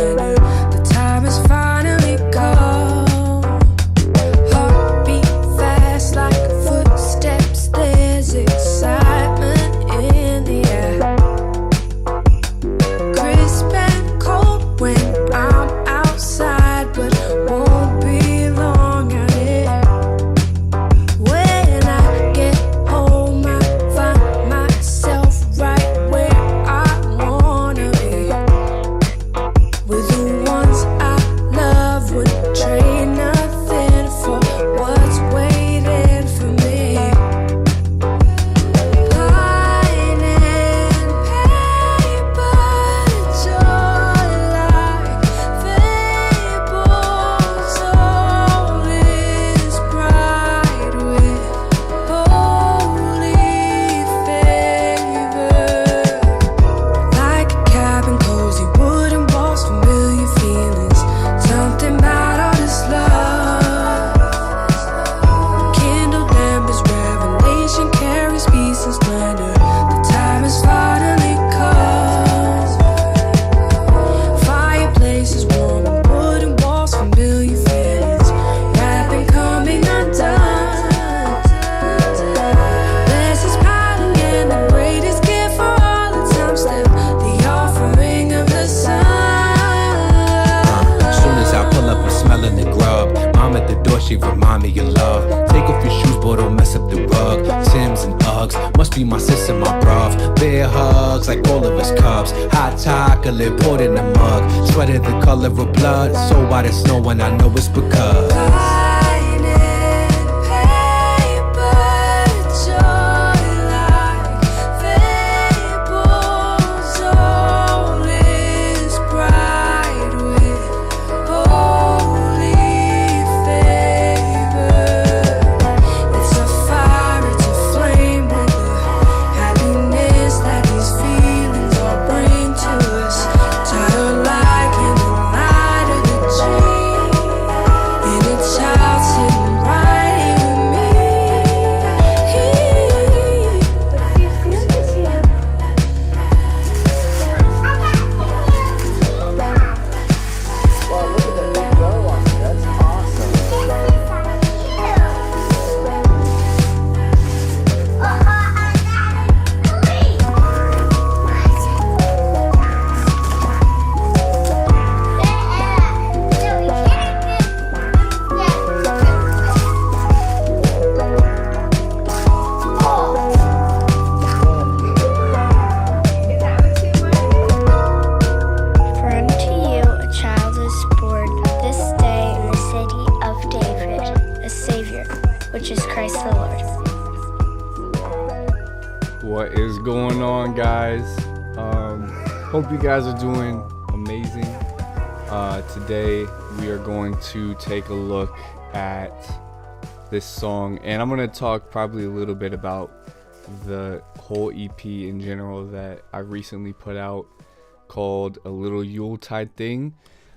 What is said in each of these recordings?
splendor. The time has finally come. Heartbeat fast like footsteps. There's excitement in the air. Crisp and cold when I'm outside, but won't be long out here. When I get home, I find myself right where I wanna be, with the ones I love. Would trade nothing for what's waiting for me. Line and paper, joy like fables. All is bright with holy favor. Like a cabin, cozy wooden walls, familiar feelings. Something about all this love. Kindled embers, revelation carries peace and splendor. The time has finally come. Fireplaces warm and wooden walls, familiar feelings. Wrapping coming undone. Blessings piling in the greatest gift for all the time. Still the offering of the sun. Soon as I pull up, I'm smelling the grub. Mom at the door, she remind me of love. Take off your shoes, boy, don't mess up the rug. Sims and Uggs, must be my sis and my bruv. Bear hugs like all of his cubs. Hot chocolate poured in the mug. Sweater the color of blood, so white it's snow when I know it's because. Line and paper, joy like fables. All is bright with holy favor. It's a fire, it's a flame with the happiness that these feelings all bring to us. Tired like in the light of the dream. And a child sitting right here with me. Wow, look at the big bow on it. That's awesome. For unto you a child is born this day in the city of David, a Savior, which is Christ the Lord. What is going on, guys? Hope you guys are doing amazing. Today we are going to take a look at this song, and I'm going to talk probably a little bit about the whole EP in general that I recently put out, called A Little Yuletide Thing.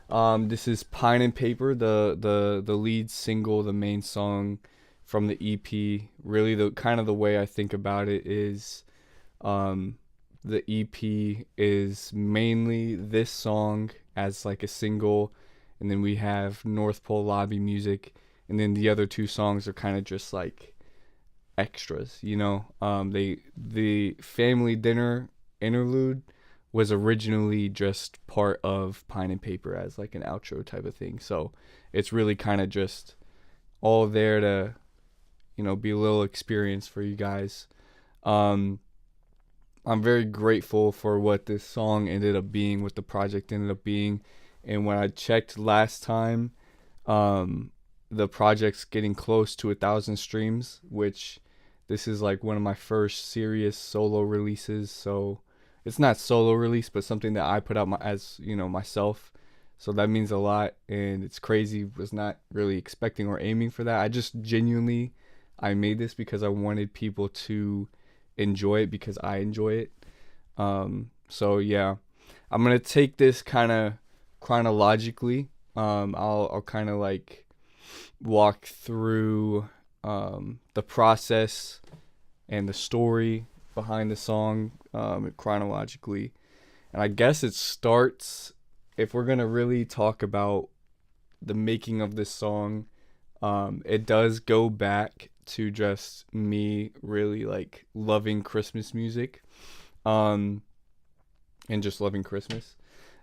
This is Pine and Paper, the lead single, the main song from the EP. Really, the kind of the way I think about it is, the EP is mainly this song as like a single, and then we have North Pole Lobby music, and then the other two songs are kind of just like extras, you know. The family dinner interlude was originally just part of Pine and Paper as like an outro type of thing, so it's really kind of just all there to, you know, be a little experience for you guys. I'm very grateful for what this song ended up being, what the project ended up being. And when I checked last time, the project's getting close to 1,000 streams, which this is like one of my first serious solo releases. So it's not solo release, but something that I put out as, you know, myself. So that means a lot, and it's crazy. Was not really expecting or aiming for that. I just genuinely, I made this because I wanted people to enjoy it because I enjoy it. So yeah, I'm gonna take this kind of chronologically. I'll kind of like walk through the process and the story behind the song chronologically, and I guess it starts if we're gonna really talk about the making of this song, it does go back to just me really like loving Christmas music, and just loving Christmas.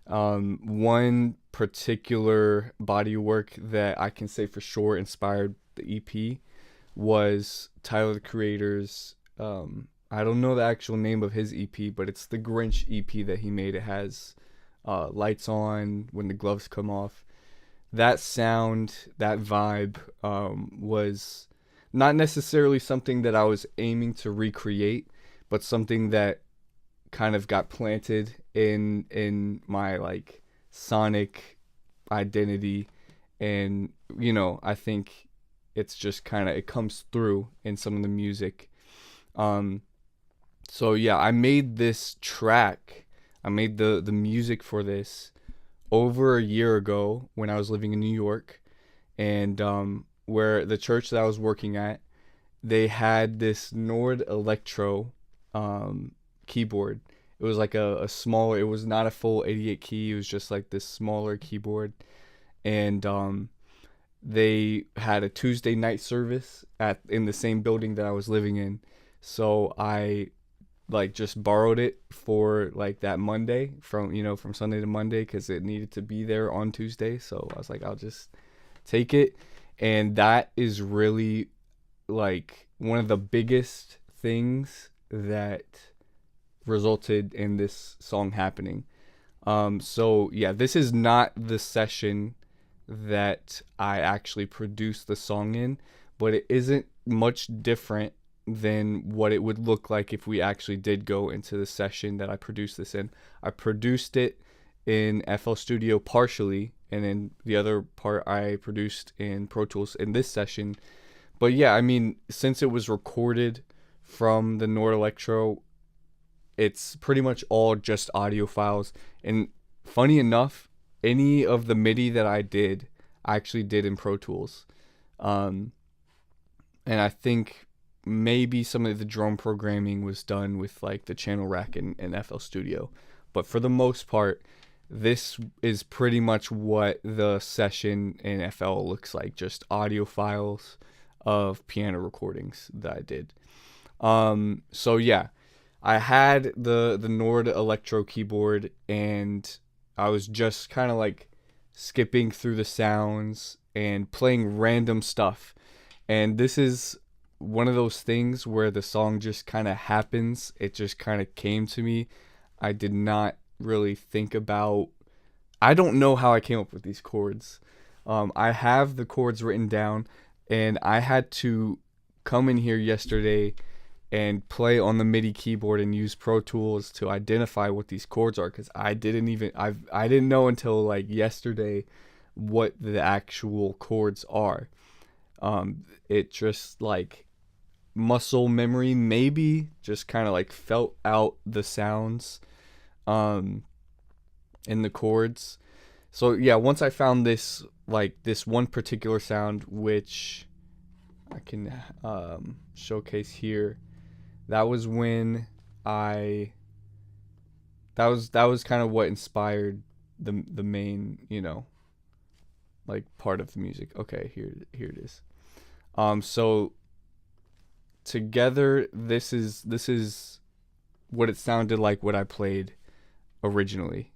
One particular body of work that I can say for sure inspired the EP was Tyler the Creator's. I don't know the actual name of his EP, but it's the Grinch EP that he made. It has lights on when the gloves come off. That sound, that vibe, was not necessarily something that I was aiming to recreate, but something that kind of got planted in my like sonic identity. And I think it's just kind of, it comes through in some of the music. So yeah, I made this track, I made the music for this over a year ago when I was living in New York. And where the church that I was working at, they had this Nord Electro keyboard. It was like a smaller, it was not a full 88 key, it was just like this smaller keyboard. And they had a Tuesday night service in the same building that I was living in. So I like just borrowed it for like that Monday, from Sunday to Monday, because it needed to be there on Tuesday. So I was like, I'll just take it. And that is really like one of the biggest things that resulted in this song happening. So yeah, this is not the session that I actually produced the song in, but it isn't much different than what it would look like if we actually did go into the session that I produced this in. I produced it in FL Studio partially, and then the other part I produced in Pro Tools in this session. But yeah, I mean, since it was recorded from the Nord Electro, it's pretty much all just audio files. And funny enough, any of the MIDI that I actually did in Pro Tools. And I think maybe some of the drum programming was done with like the channel rack in FL Studio. But for the most part, this is pretty much what the session in FL looks like, just audio files of piano recordings that I did. So yeah, I had the Nord Electro keyboard, and I was just kind of like skipping through the sounds and playing random stuff. And this is one of those things where the song just kind of happens. It just kind of came to me. I did not really think about, I don't know how I came up with these chords. I have the chords written down, and I had to come in here yesterday and play on the MIDI keyboard and use Pro Tools to identify what these chords are, because I didn't know until like yesterday what the actual chords are. It just like muscle memory, maybe, just kind of like felt out the sounds in the chords. So yeah, once I found this one particular sound, which I can showcase here, that was when that was kind of what inspired the main, like part of the music. Okay, here it is. So together, this is what it sounded like, what I played originally.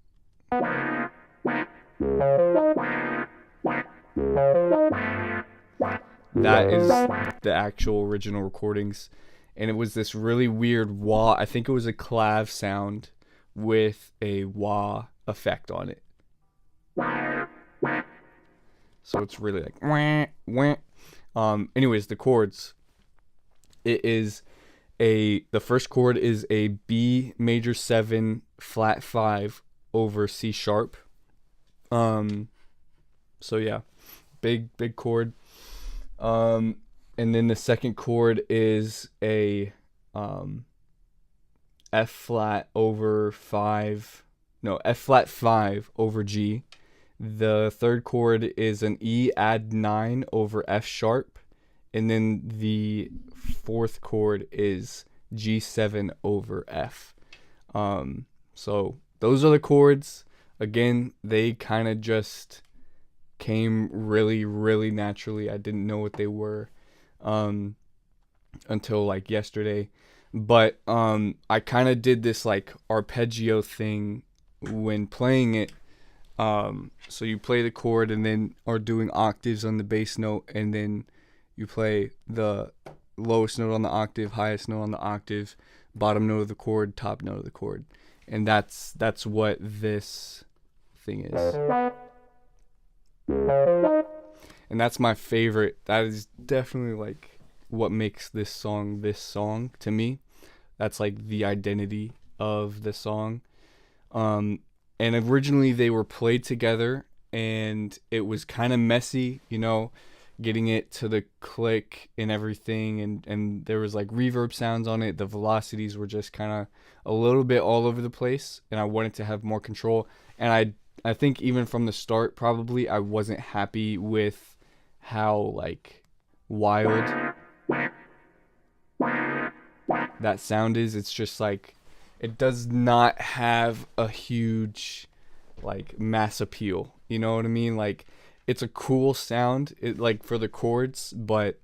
That is the actual original recordings, and it was this really weird wah. I think it was a clav sound with a wah effect on it. So it's really like wah, wah. Anyways, the chords. It is the first chord is a B major 7 flat 5 over C sharp. So yeah, big chord. And then the second chord is a F flat 5 over G. The third chord is an E add 9 over F sharp. And then the fourth chord is G7 over F. So those are the chords. again, they kind of just came really, really naturally. I didn't know what they were until like yesterday. But I kind of did this like arpeggio thing when playing it. So you play the chord and then are doing octaves on the bass note, and then you play the lowest note on the octave, highest note on the octave, bottom note of the chord, top note of the chord. And that's what this thing is. And that's my favorite. That is definitely like what makes this song to me. That's like the identity of the song. And originally they were played together, and it was kind of messy, you know, getting it to the click and everything, and there was like reverb sounds on it. The velocities were just kind of a little bit all over the place, and I wanted to have more control. And I think even from the start, probably I wasn't happy with how like wild that sound is. It's just like, it does not have a huge like mass appeal, you know what I mean? Like, it's a cool sound, it like for the chords, but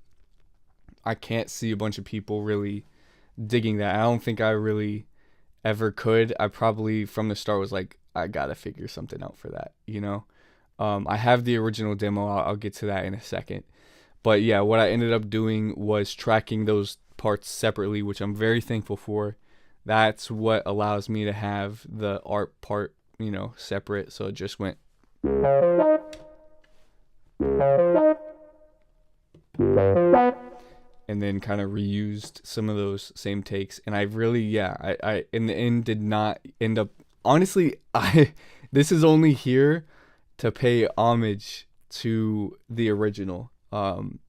I can't see a bunch of people really digging that. I don't think I really ever could. I probably from the start was like, I gotta figure something out for that, you know. I have the original demo. I'll get to that in a second. But yeah, what I ended up doing was tracking those parts separately, which I'm very thankful for. That's what allows me to have the art part, you know, separate. So it just went. And then kind of reused some of those same takes. And I really, I in the end did not end up, honestly, this is only here to pay homage to the original.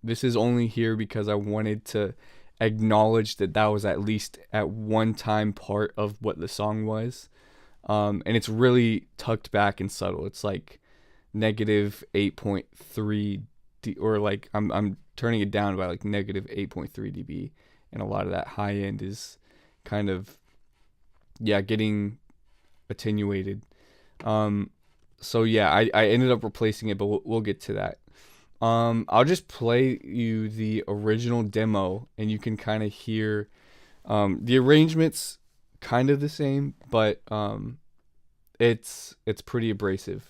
This is only here because I wanted to acknowledge that was at least at one time part of what the song was. And it's really tucked back and subtle. It's like negative 8.3 or like I'm turning it down by like negative 8.3 dB, and a lot of that high end is kind of getting attenuated. So yeah, I ended up replacing it, but we'll get to that. I'll just play you the original demo, and you can kind of hear the arrangement's kind of the same, but it's pretty abrasive.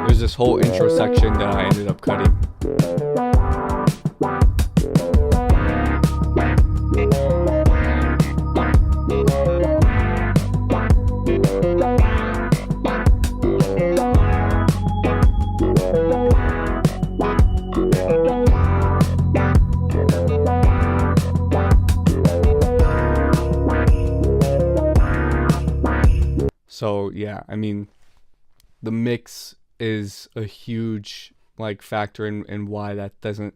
There's this whole intro section that I ended up cutting. So yeah, I mean, the mix is a huge like factor in why that doesn't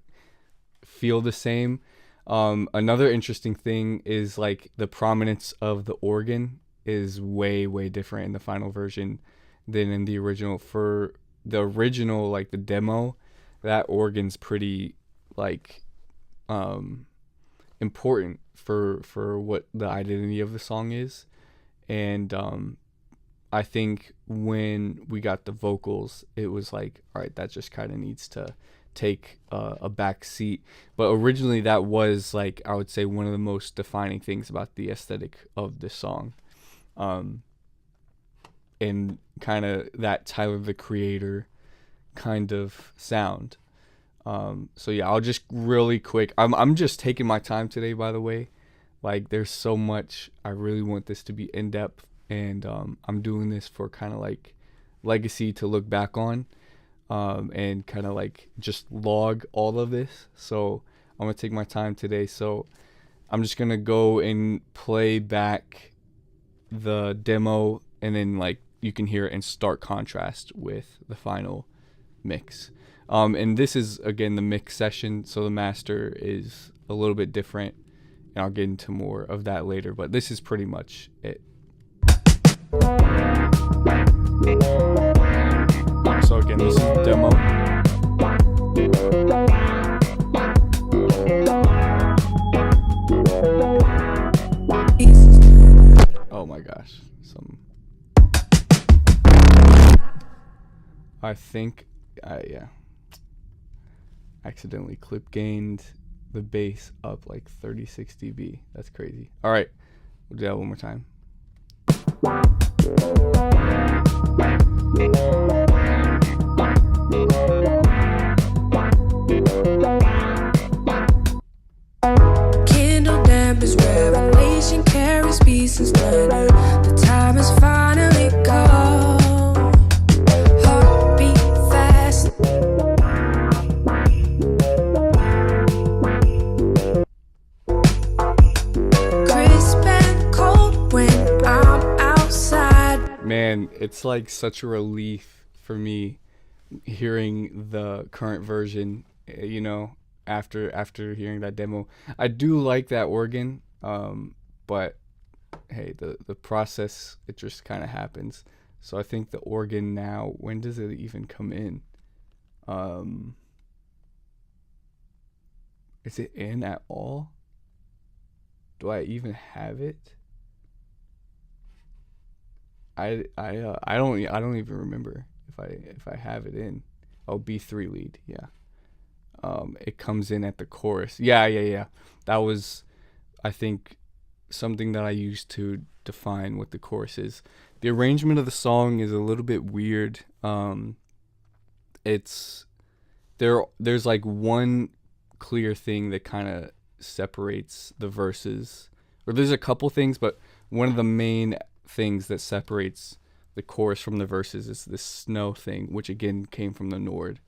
feel the same. Another interesting thing is like the prominence of the organ is way different in the final version than in the original. For the original, like the demo, that organ's pretty like important for what the identity of the song is. And I think when we got the vocals, it was like, all right, that just kind of needs to take a back seat. But originally that was like, I would say, one of the most defining things about the aesthetic of this song. And kind of that Tyler the Creator kind of sound. So yeah, I'll just really quick, I'm just taking my time today, by the way. Like, there's so much. I really want this to be in depth. And I'm doing this for kind of like legacy to look back on, and kind of like just log all of this. So I'm going to take my time today. So I'm just going to go and play back the demo, and then like you can hear it in stark contrast with the final mix. And this is, again, the mix session. So the master is a little bit different, and I'll get into more of that later. But this is pretty much it. So again, this is the demo. I think yeah, accidentally clip gained the bass up like 36 dB. That's crazy. All right, we'll do that one more time. Kindle dampers, revelation carries peace and splendor. The time has finally come. Heartbeat fast. Crisp and cold when I'm outside. Man, it's like such a relief for me hearing the current version, you know, after hearing that demo. I do like that organ, but hey, the process, it just kind of happens. So I think the organ now, when does it even come in? Is it in at all? Do I even have it? I don't even remember if I have it in. Oh, B3 lead, yeah. It comes in at the chorus. Yeah. That was, I think, something that I used to define what the chorus is. The arrangement of the song is a little bit weird. There's like one clear thing that kind of separates the verses, or there's a couple things, but one of the main things that separates the chorus from the verses is this snow thing, which again came from the Nord.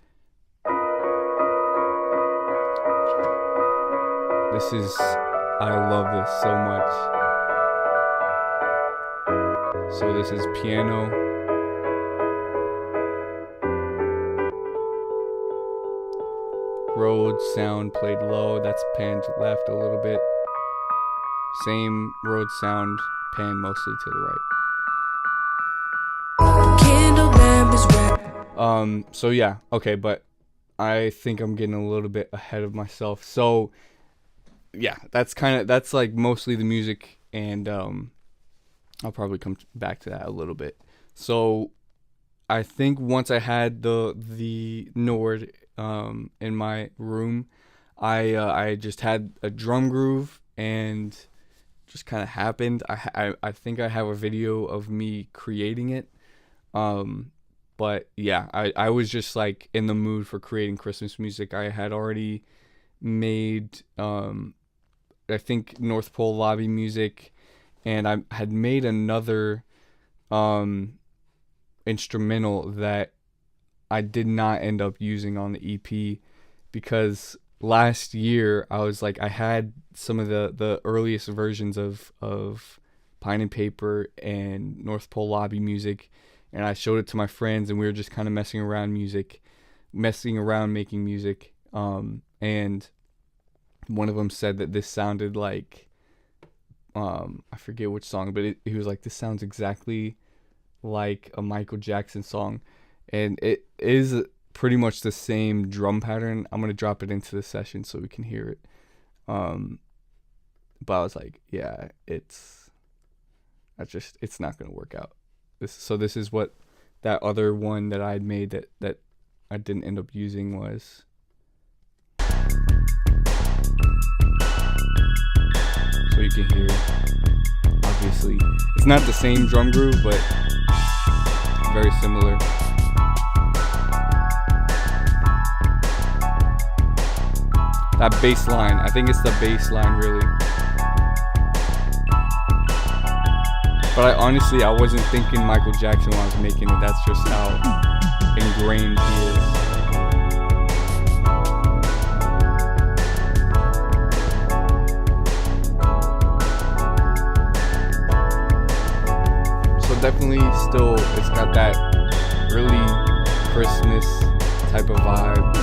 I love this so much. So this is piano, Rhodes sound played low, that's panned left a little bit. Same Rhodes sound panned mostly to the right. Kindle dampers, So yeah, okay, but I think I'm getting a little bit ahead of myself. So yeah, that's like mostly the music, and I'll probably come back to that a little bit. So I think once I had the Nord in my room, I just had a drum groove, and just kind of happened. I think I have a video of me creating it. But yeah, I was just like in the mood for creating Christmas music. I had already made I think North Pole Lobby music, and I had made another instrumental that I did not end up using on the EP, because last year I was like, I had some of the earliest versions of Pine and Paper and North Pole Lobby music, and I showed it to my friends, and we were just kind of messing around making music, and one of them said that this sounded like I forget which song, but he was like, this sounds exactly like a Michael Jackson song, and it is pretty much the same drum pattern. I'm gonna drop it into the session so we can hear it, but I was like, yeah, it's not gonna work out. This is what that other one that I had made that I didn't end up using was. So you can hear, obviously, it's not the same drum groove, but very similar. That bass line, I think it's the bass line really. But I wasn't thinking Michael Jackson when I was making it. That's just how ingrained he is. So definitely still, it's got that really Christmas type of vibe.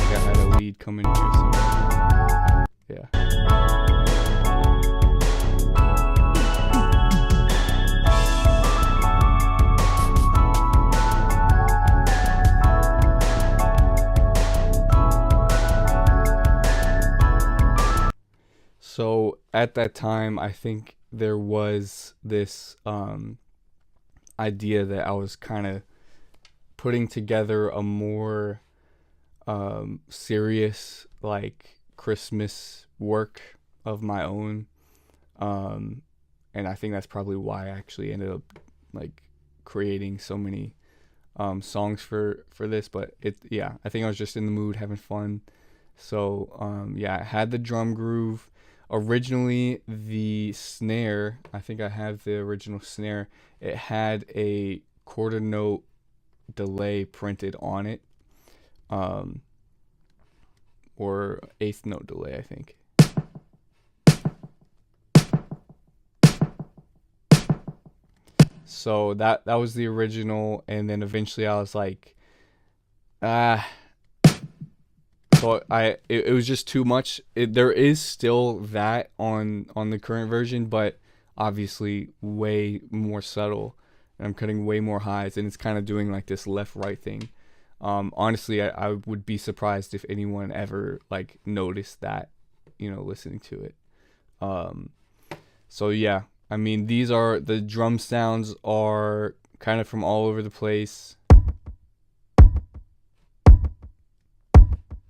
I had a lead coming here somewhere. Yeah. So at that time, I think there was this idea that I was kind of putting together a more serious like Christmas work of my own, and I think that's probably why I actually ended up like creating so many songs for this. But I think I was just in the mood, having fun. So I had the drum groove. Originally, the snare, I think I have the original snare, it had a quarter note delay printed on it, or eighth note delay, I think. So that was the original, and then eventually I was like, so it was just too much. There is still that on the current version, but obviously way more subtle, and I'm cutting way more highs, and it's kind of doing like this left right thing. Honestly, I would be surprised if anyone ever like noticed that, listening to it. So yeah, I mean, the drum sounds are kind of from all over the place.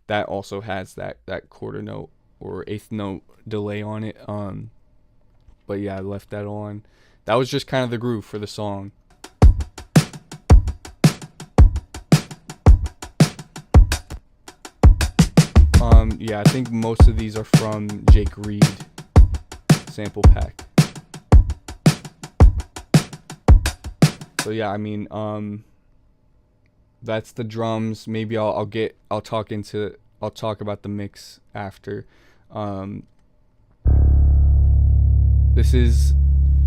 That also has that quarter note or eighth note delay on it. But yeah, I left that on. That was just kind of the groove for the song. I think most of these are from Jake Reed sample pack. So yeah, I mean, that's the drums. Maybe I'll talk about the mix after. This is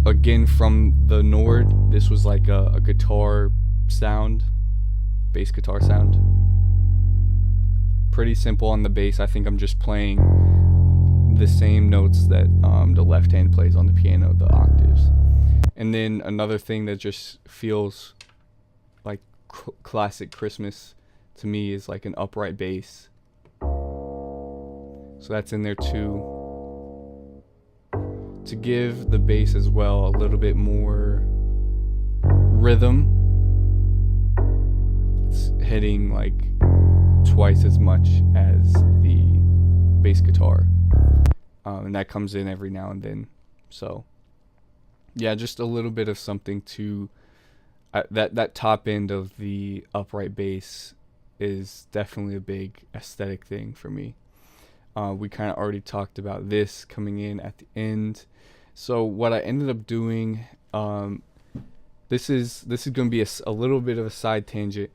again from the Nord. This was like a guitar sound, bass guitar sound. Pretty simple on the bass. I think I'm just playing the same notes that the left hand plays on the piano, the octaves. And then another thing that just feels like classic Christmas to me is like an upright bass. So that's in there too, to give the bass as well a little bit more rhythm. It's hitting like twice as much as the bass guitar, and that comes in every now and then. So yeah, just a little bit of something to that top end of the upright bass is definitely a big aesthetic thing for me. We kind of already talked about this coming in at the end. So what I ended up doing, this is going to be a little bit of a side tangent,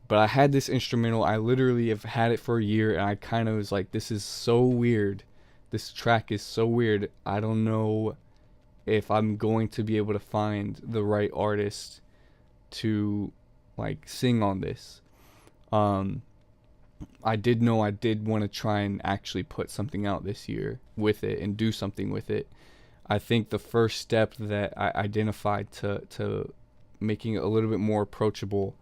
but I had this instrumental. I literally have had it for a year, and I kind of was like, this is so weird. This track is so weird. I don't know if I'm going to be able to find the right artist to like sing on this. I did want to try and actually put something out this year with it and do something with it. I think the first step that I identified to making it a little bit more approachable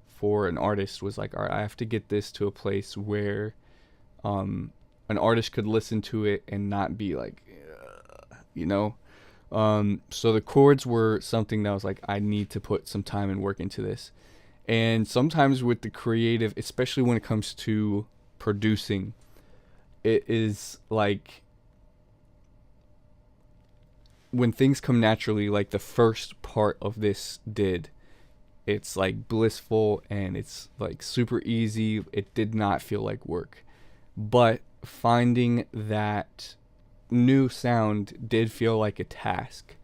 for an artist was like, all right, I have to get this to a place where an artist could listen to it and not be like, so the chords were something that was like, I need to put some time and work into this. And sometimes with the creative, especially when it comes to producing, it is like when things come naturally, like the first part of this did, it's like blissful and it's like super easy. It did not feel like work, but finding that new sound did feel like a task.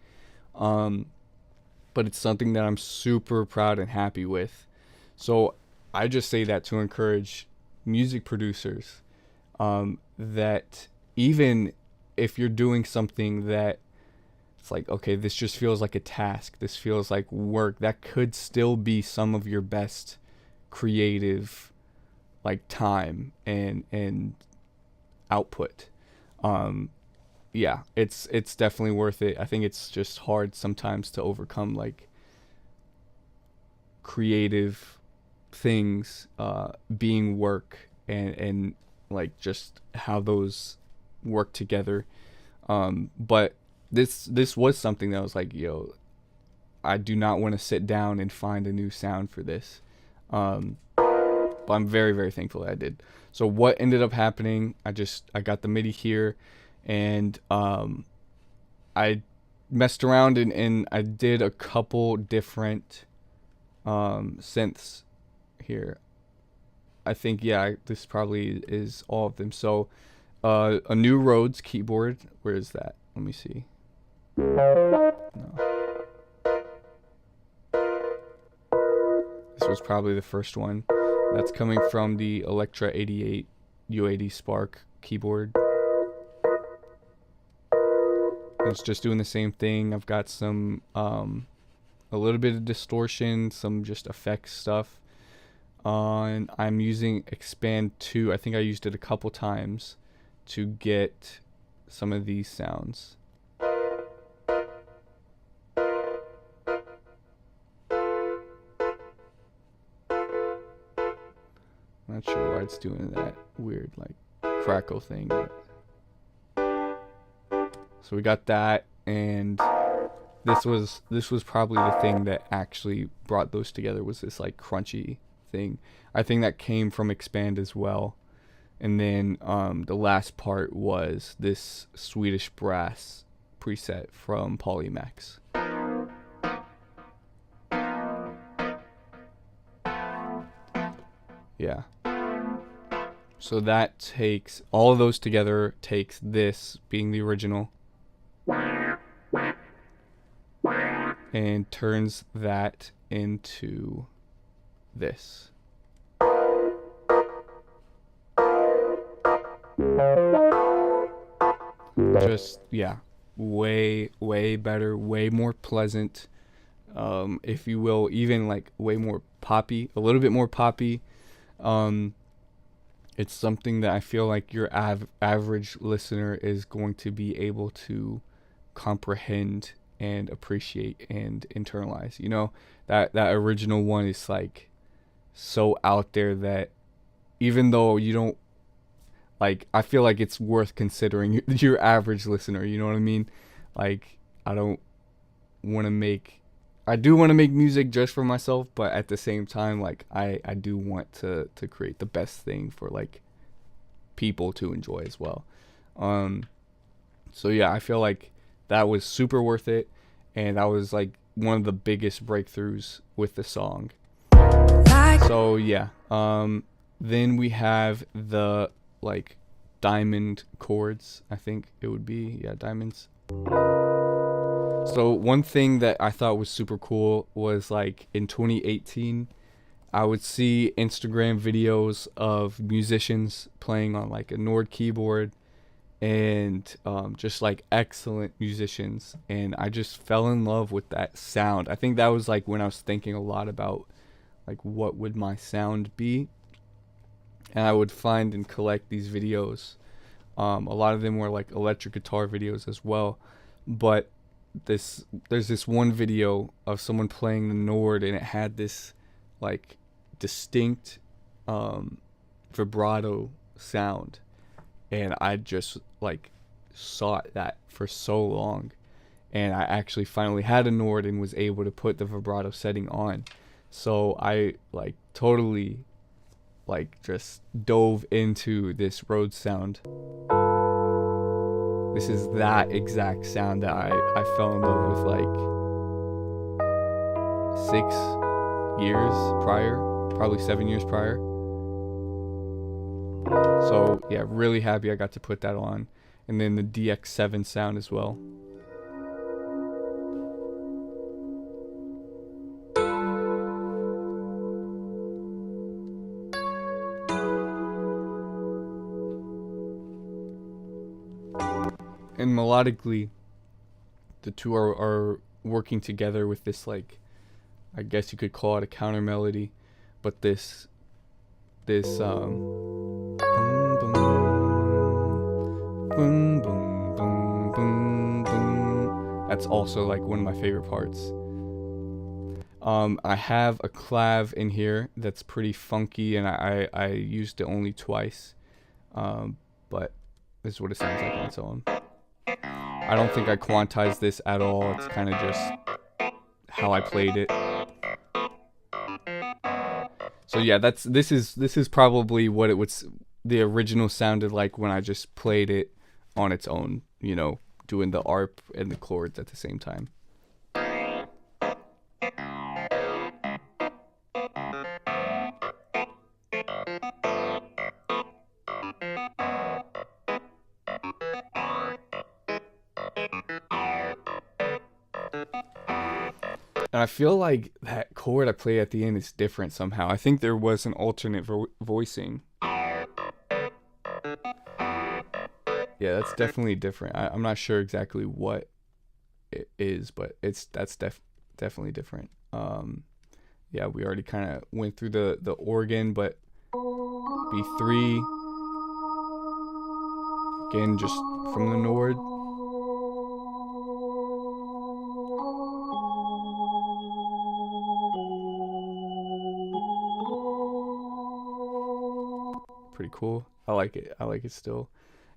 But it's something that I'm super proud and happy with. So I just say that to encourage music producers, that even if you're doing something that it's like, okay, this just feels like a task, this feels like work, that could still be some of your best creative like time and output. It's definitely worth it. I think it's just hard sometimes to overcome like creative things being work and like just how those work together. But this was something that was like, I do not want to sit down and find a new sound for this. But I'm very, very thankful that I did. So what ended up happening, I got the MIDI here, and I messed around and I did a couple different synths here. I think, yeah, this probably is all of them. So a new Rhodes keyboard. Where is that? Let me see. No. This was probably the first one. That's coming from the Electra 88 U80 Spark keyboard. It's just doing the same thing. I've got some a little bit of distortion, some just effects stuff. And I'm using Expand 2. I think I used it a couple times to get some of these sounds. I'm not sure why it's doing that weird like crackle thing. So we got that, and this was probably the thing that actually brought those together, was this like crunchy thing. I think that came from Expand as well. And then the last part was this Swedish Brass preset from Polymax. Yeah. So that takes all of those together, takes this being the original, and turns that into this. Just, yeah, way better, way more pleasant, if you will, even like way more poppy, a little bit more poppy. It's something that I feel like your average listener is going to be able to comprehend and appreciate and internalize. You know, that original one is like so out there that even though you don't, like, I feel like it's worth considering your average listener, you know what I mean? Like, I do want to make music just for myself, but at the same time, like, I do want to create the best thing for, like, people to enjoy as well. So yeah, I feel like that was super worth it, and that was, like, one of the biggest breakthroughs with the song. So yeah, then we have the, like, diamond chords, I think it would be. Yeah, diamonds. So one thing that I thought was super cool was, like, in 2018, I would see Instagram videos of musicians playing on, like, a Nord keyboard, and just, like, excellent musicians, and I just fell in love with that sound. I think that was, like, when I was thinking a lot about, like, what would my sound be, and I would find and collect these videos. A lot of them were, like, electric guitar videos as well, but there's this one video of someone playing the Nord, and it had this, like, distinct vibrato sound, and I just, like, sought that for so long, and I actually finally had a Nord and was able to put the vibrato setting on. So I, like, totally, like, just dove into this Rhodes sound. This is that exact sound that I fell in love with, like, 6 years prior, probably 7 years prior. So yeah, really happy I got to put that on. And then the DX7 sound as well. And melodically, the two are working together with this, like, I guess you could call it a counter melody, but this boom boom boom boom boom boom boom, that's also, like, one of my favorite parts. I have a clav in here that's pretty funky, and I used it only twice, but this is what it sounds like on its own. I don't think I quantized this at all. It's kind of just how I played it. So yeah, this is probably what the original sounded like when I just played it on its own, you know, doing the arp and the chords at the same time. And I feel like that chord I play at the end is different somehow. I think there was an alternate voicing. Yeah, that's definitely different. I'm not sure exactly what it is, but that's definitely different. Yeah, we already kind of went through the organ, but B3 again, just from the Nord. Pretty cool. I like it still.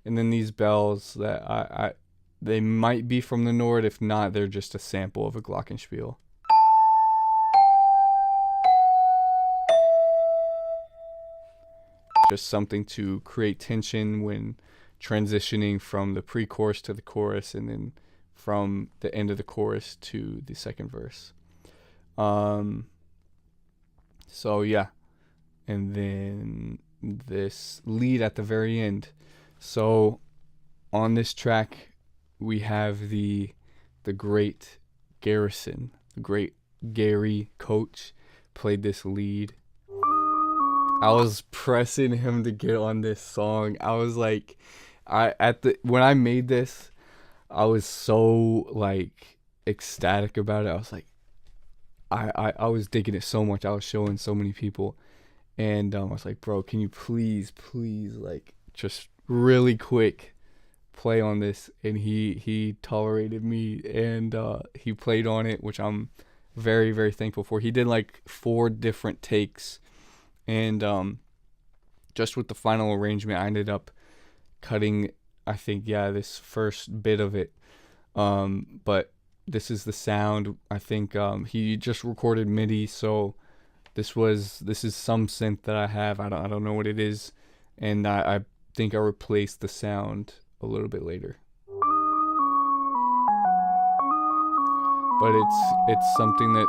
And then these bells that they might be from the Nord. If not, they're just a sample of a glockenspiel. Just something to create tension when transitioning from the pre-chorus to the chorus, and then from the end of the chorus to the second verse. So yeah, and then this lead at the very end. So on this track we have the great Garrison, the great Gary Coach played this lead. I was pressing him to get on this song. I was like, when I made this, I was so like ecstatic about it. I was like, I was digging it so much. I was showing so many people. And I was like, bro, can you please, like, just really quick play on this? And he tolerated me, and he played on it, which I'm very, very thankful for. He did like 4 different takes, and just with the final arrangement, I ended up cutting, I think, this first bit of it. But this is the sound. I think he just recorded MIDI, so this is some synth that I have. I don't know what it is, and I think I replaced the sound a little bit later. But it's something that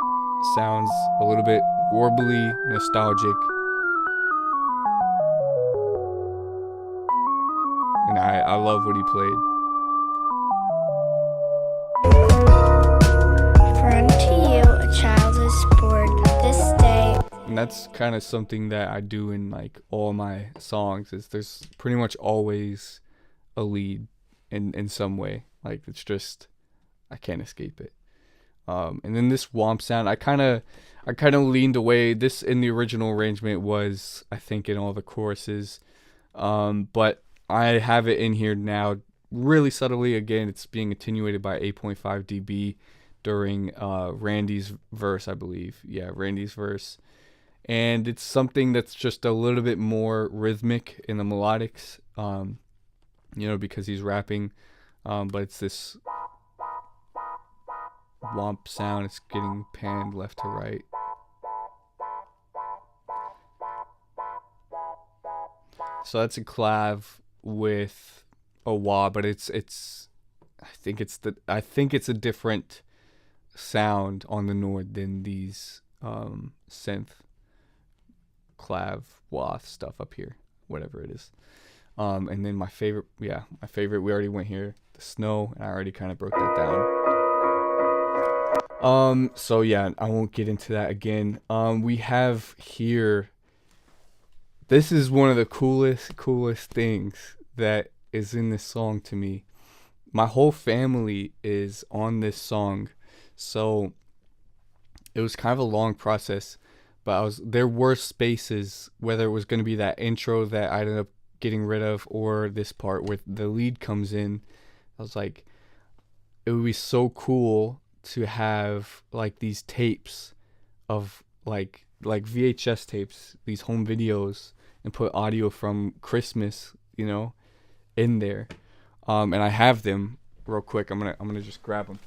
sounds a little bit warbly, nostalgic, and I love what he played. For unto you a child is born this day. And that's kind of something that I do in like all my songs, is there's pretty much always a lead in some way. Like, it's just, I can't escape it. And then this womp sound, I kind of leaned away. This in the original arrangement was, I think, in all the choruses. But I have it in here now really subtly. Again, it's being attenuated by 8.5 dB during Randy's verse, I believe. Yeah, Randy's verse. And it's something that's just a little bit more rhythmic in the melodics, because he's rapping. But it's this womp sound. It's getting panned left to right. So that's a clav with a wah, but it's I think it's a different sound on the Nord than these synth clav wah stuff up here, whatever it is. And then my favorite, we already went here, the snow, and I already kind of broke that down. So yeah, I won't get into that again. We have here, this is one of the coolest things that is in this song to me. My whole family is on this song, so it was kind of a long process, but there were spaces, whether it was going to be that intro that I ended up getting rid of, or this part where the lead comes in. I was like, it would be so cool to have like these tapes of like VHS tapes, these home videos, and put audio from Christmas, in there. And I have them real quick. I'm gonna just grab them.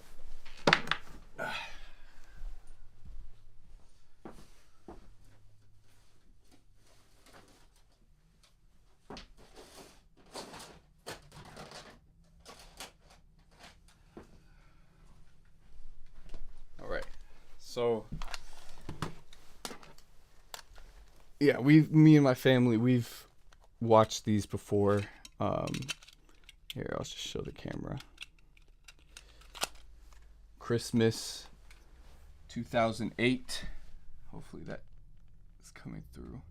So yeah, me and my family, we've watched these before. Here, I'll just show the camera. Christmas 2008. Hopefully that is coming through.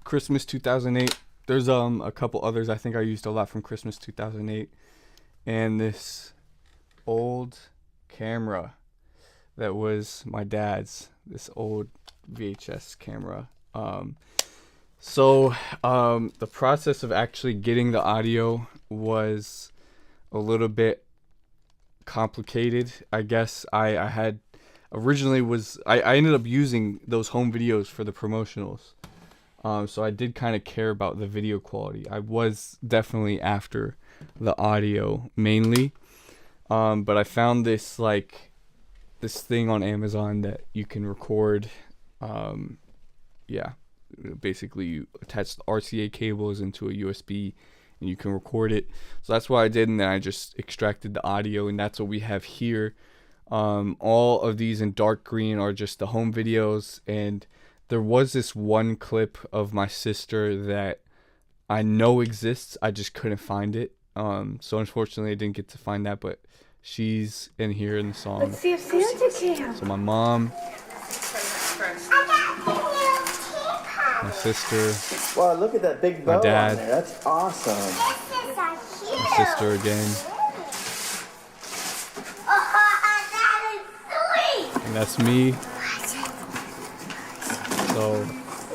Christmas 2008. There's a couple others I think I used a lot from Christmas 2008. And this old camera that was my dad's, this old VHS camera. So the process of actually getting the audio was a little bit complicated. I guess I had originally I ended up using those home videos for the promotionals. So I did kind of care about the video quality. I was definitely after the audio mainly. But I found this thing on Amazon that you can record. Basically you attach the RCA cables into a USB and you can record it. So that's what I did, and then I just extracted the audio, and that's what we have here. All of these in dark green are just the home videos, and there was this one clip of my sister that I know exists. I just couldn't find it. So unfortunately I didn't get to find that, but she's in here in the song. Let's see if Santa came. So my mom, my sister, Wow, look at that big bow on dad. there. That's awesome. my sister again, and that's me. So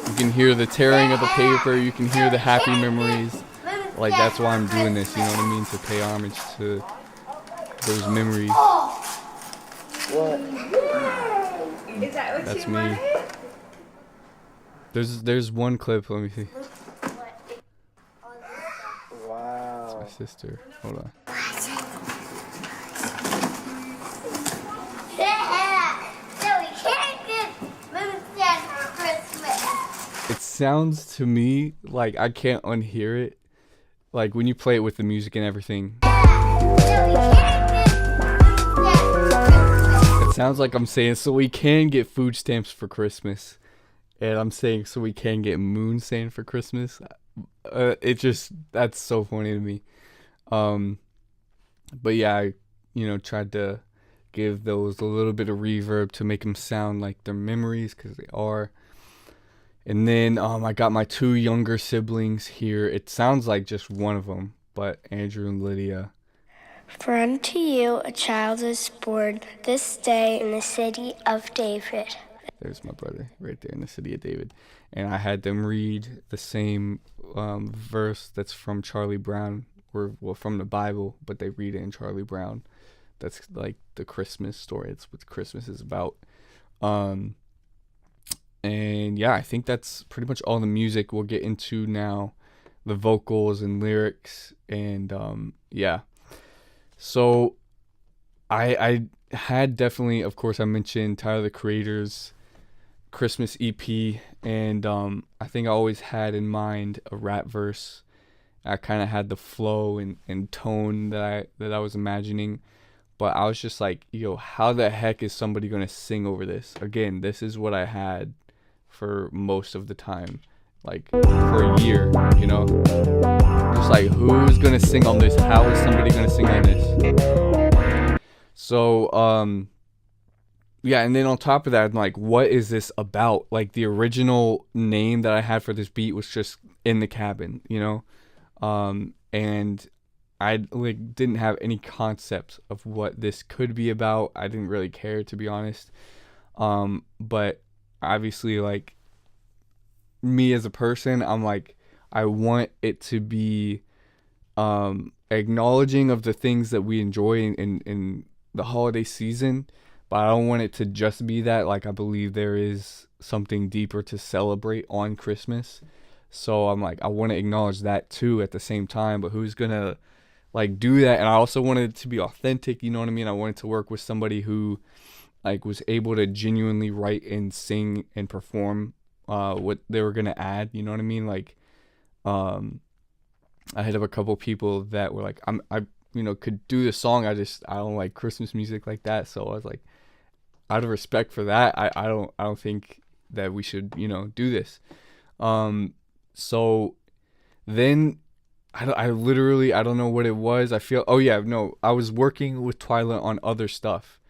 you can hear the tearing of the paper, you can hear the happy memories. Like, that's why I'm doing this, you know what I mean? To pay homage to those memories. What? Is that what That's you me. wanted? There's one clip, let me see. Wow. My sister. Hold on. It sounds to me like I can't unhear it. Like when you play it with the music and everything. It sounds like I'm saying, so we can get food stamps for Christmas. And I'm saying, so we can get moon sand for Christmas. That's so funny to me. But yeah, I, tried to give those a little bit of reverb to make them sound like they're memories, because they are. And then I got my two younger siblings here. It sounds like just one of them, but Andrew and Lydia. For unto you a child is born this day in the city of David. There's my brother right there in the city of David. And I had them read the same verse that's from Charlie Brown, from the Bible, but they read it in Charlie Brown. That's like the Christmas story. It's what Christmas is about. And yeah, I think that's pretty much all the music. We'll get into now the vocals and lyrics, and yeah. So I had definitely, of course, I mentioned Tyler the Creator's Christmas EP, and I think I always had in mind a rap verse. I kind of had the flow and tone that I was imagining, but I was just like, how the heck is somebody gonna sing over this? Again, this is what I had for most of the time, like for a year, just like, who's gonna sing on this? How is somebody gonna sing on this? So yeah, and then on top of that, I'm like, what is this about? Like, the original name that I had for this beat was just In the Cabin, and I didn't have any concept of what this could be about. I didn't really care, to be honest. But obviously, like, me as a person, I'm like, I want it to be acknowledging of the things that we enjoy in the holiday season, but I don't want it to just be that. Like, I believe there is something deeper to celebrate on Christmas. So I'm like, I want to acknowledge that too at the same time, but who's gonna like do that? And I also wanted it to be authentic, you know what I mean? I wanted to work with somebody who like was able to genuinely write and sing and perform what they were gonna add, you know what I mean? Like I hit up a couple people that were like, could do the song. I don't like Christmas music like that. So I was like, out of respect for that, I don't think that we should, do this. So then I literally, I don't know what it was. I was working with Twyla on other stuff.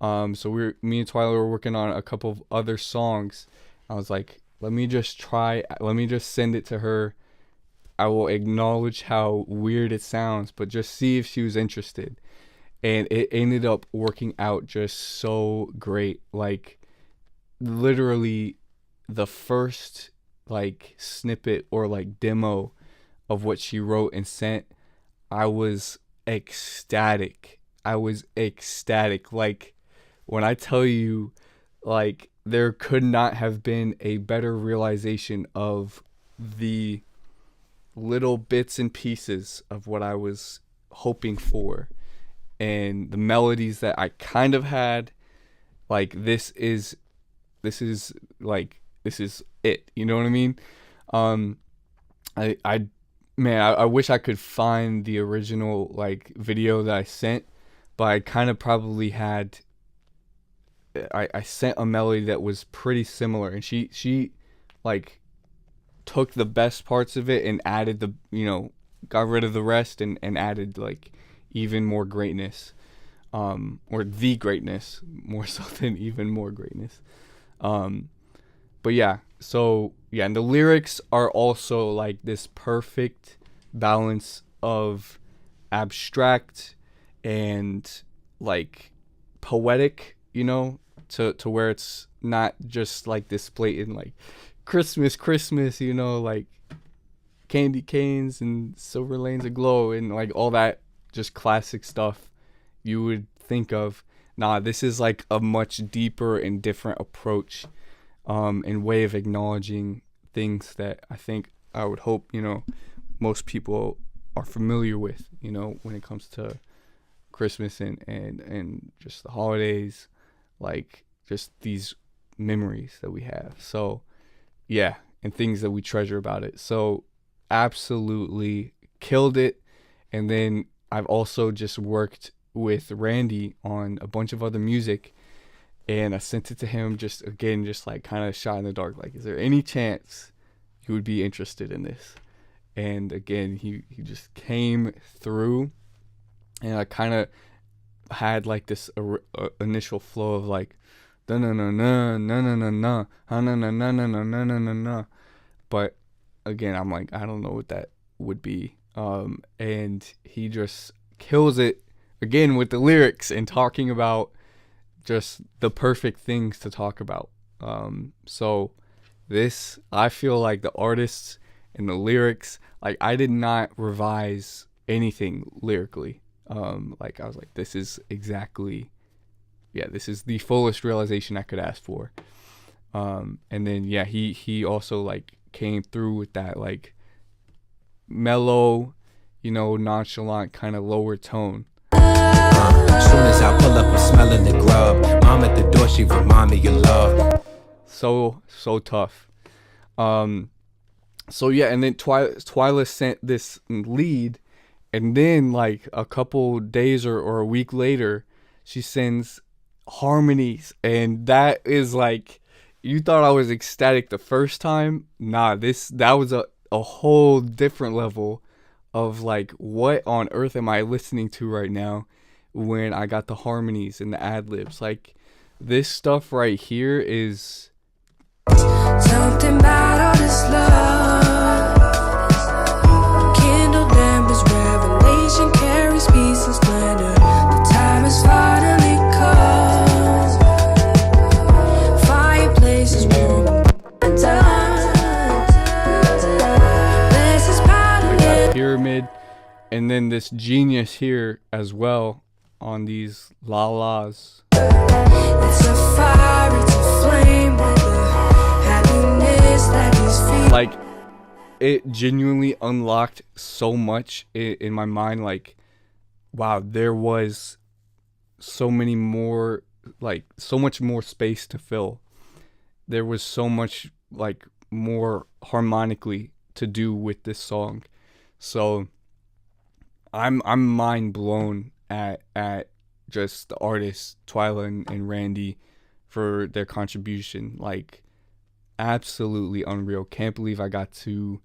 So me and Twyla were working on a couple of other songs. I was like, let me just send it to her. I will acknowledge how weird it sounds, but just see if she was interested. And it ended up working out just so great. Like, literally the first like snippet or like demo of what she wrote and sent, I was ecstatic. Like, when I tell you, like, there could not have been a better realization of the little bits and pieces of what I was hoping for, and the melodies that I kind of had. Like, this is it, you know what I mean? I wish I could find the original like video that I sent, but I kind of probably had, I sent a melody that was pretty similar, and she like took the best parts of it and added got rid of the rest and added like even more greatness, or the greatness more so than even more greatness. But yeah, so yeah, and the lyrics are also like this perfect balance of abstract and like poetic, to where it's not just like this blatant like Christmas, like candy canes and silver lanes aglow and like all that just classic stuff you would think of. Nah, this is like a much deeper and different approach, and way of acknowledging things that I would hope, most people are familiar with, when it comes to Christmas and just the holidays, like just these memories that we have. So yeah, and things that we treasure about it. So absolutely killed it. And then I've also just worked with Randy on a bunch of other music, and I sent it to him just like kind of shot in the dark, like, is there any chance you would be interested in this? And again, he just came through, and I kind of had like this initial flow of like na na na na na na na na na na na na na na na, but again, I'm like, I don't know what that would be. And he just kills it again with the lyrics and talking about just the perfect things to talk about. So this, I feel like the artists and the lyrics, like I did not revise anything lyrically. Like I was like, this is exactly, this is the fullest realization I could ask for. And then, he also like came through with that like mellow, nonchalant kind of lower tone. Soon as I pull up, I'm smelling the grub. Mom at the door, she remind me of love. So tough. So yeah, and then Twyla sent this lead, and then like a couple days or a week later, she sends harmonies, and that is like, you thought I was ecstatic the first time. Nah, that was a whole different level of like, what on earth am I listening to right now when I got the harmonies and the ad-libs. Like, this stuff right here is Something about all this love. Kindled embers, revelation carries peace and splendor. The time has finally come. Fireplaces warm and done. Bless his pattern. pyramid, and then this genius here as well on these la-las. It's a fire, it's a flame with the happiness that is feeling. Like, it genuinely unlocked so much in my mind. Like, wow, there was so many more, like, so much more space to fill. There was so much, like, more harmonically to do with this song. So I'm mind blown at just the artists Twyla and Randy for their contribution. Like, absolutely unreal. Can't believe I got to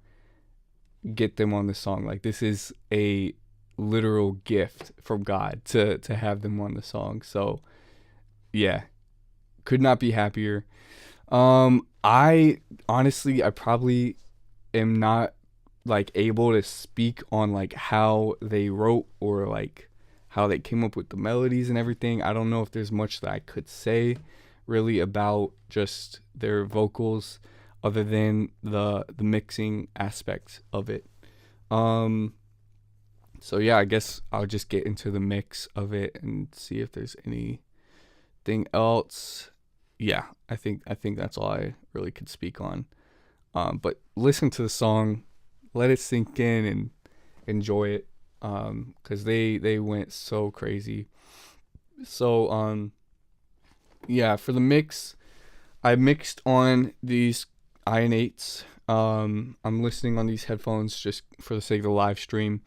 get them on the song. Like, this is a literal gift from God to have them on the song. So yeah, could not be happier. I honestly, I probably am not like able to speak on like how they wrote or like how they came up with the melodies and everything. I don't know if there's much that I could say really about just their vocals other than the mixing aspect of it. So yeah, I guess I'll just get into the mix of it and see if there's anything else. Yeah, I think that's all I really could speak on. But listen to the song, let it sink in and enjoy it. Cause they went so crazy. So yeah, for the mix, I mixed on these Iron8s. I'm listening on these headphones just for the sake of the live stream.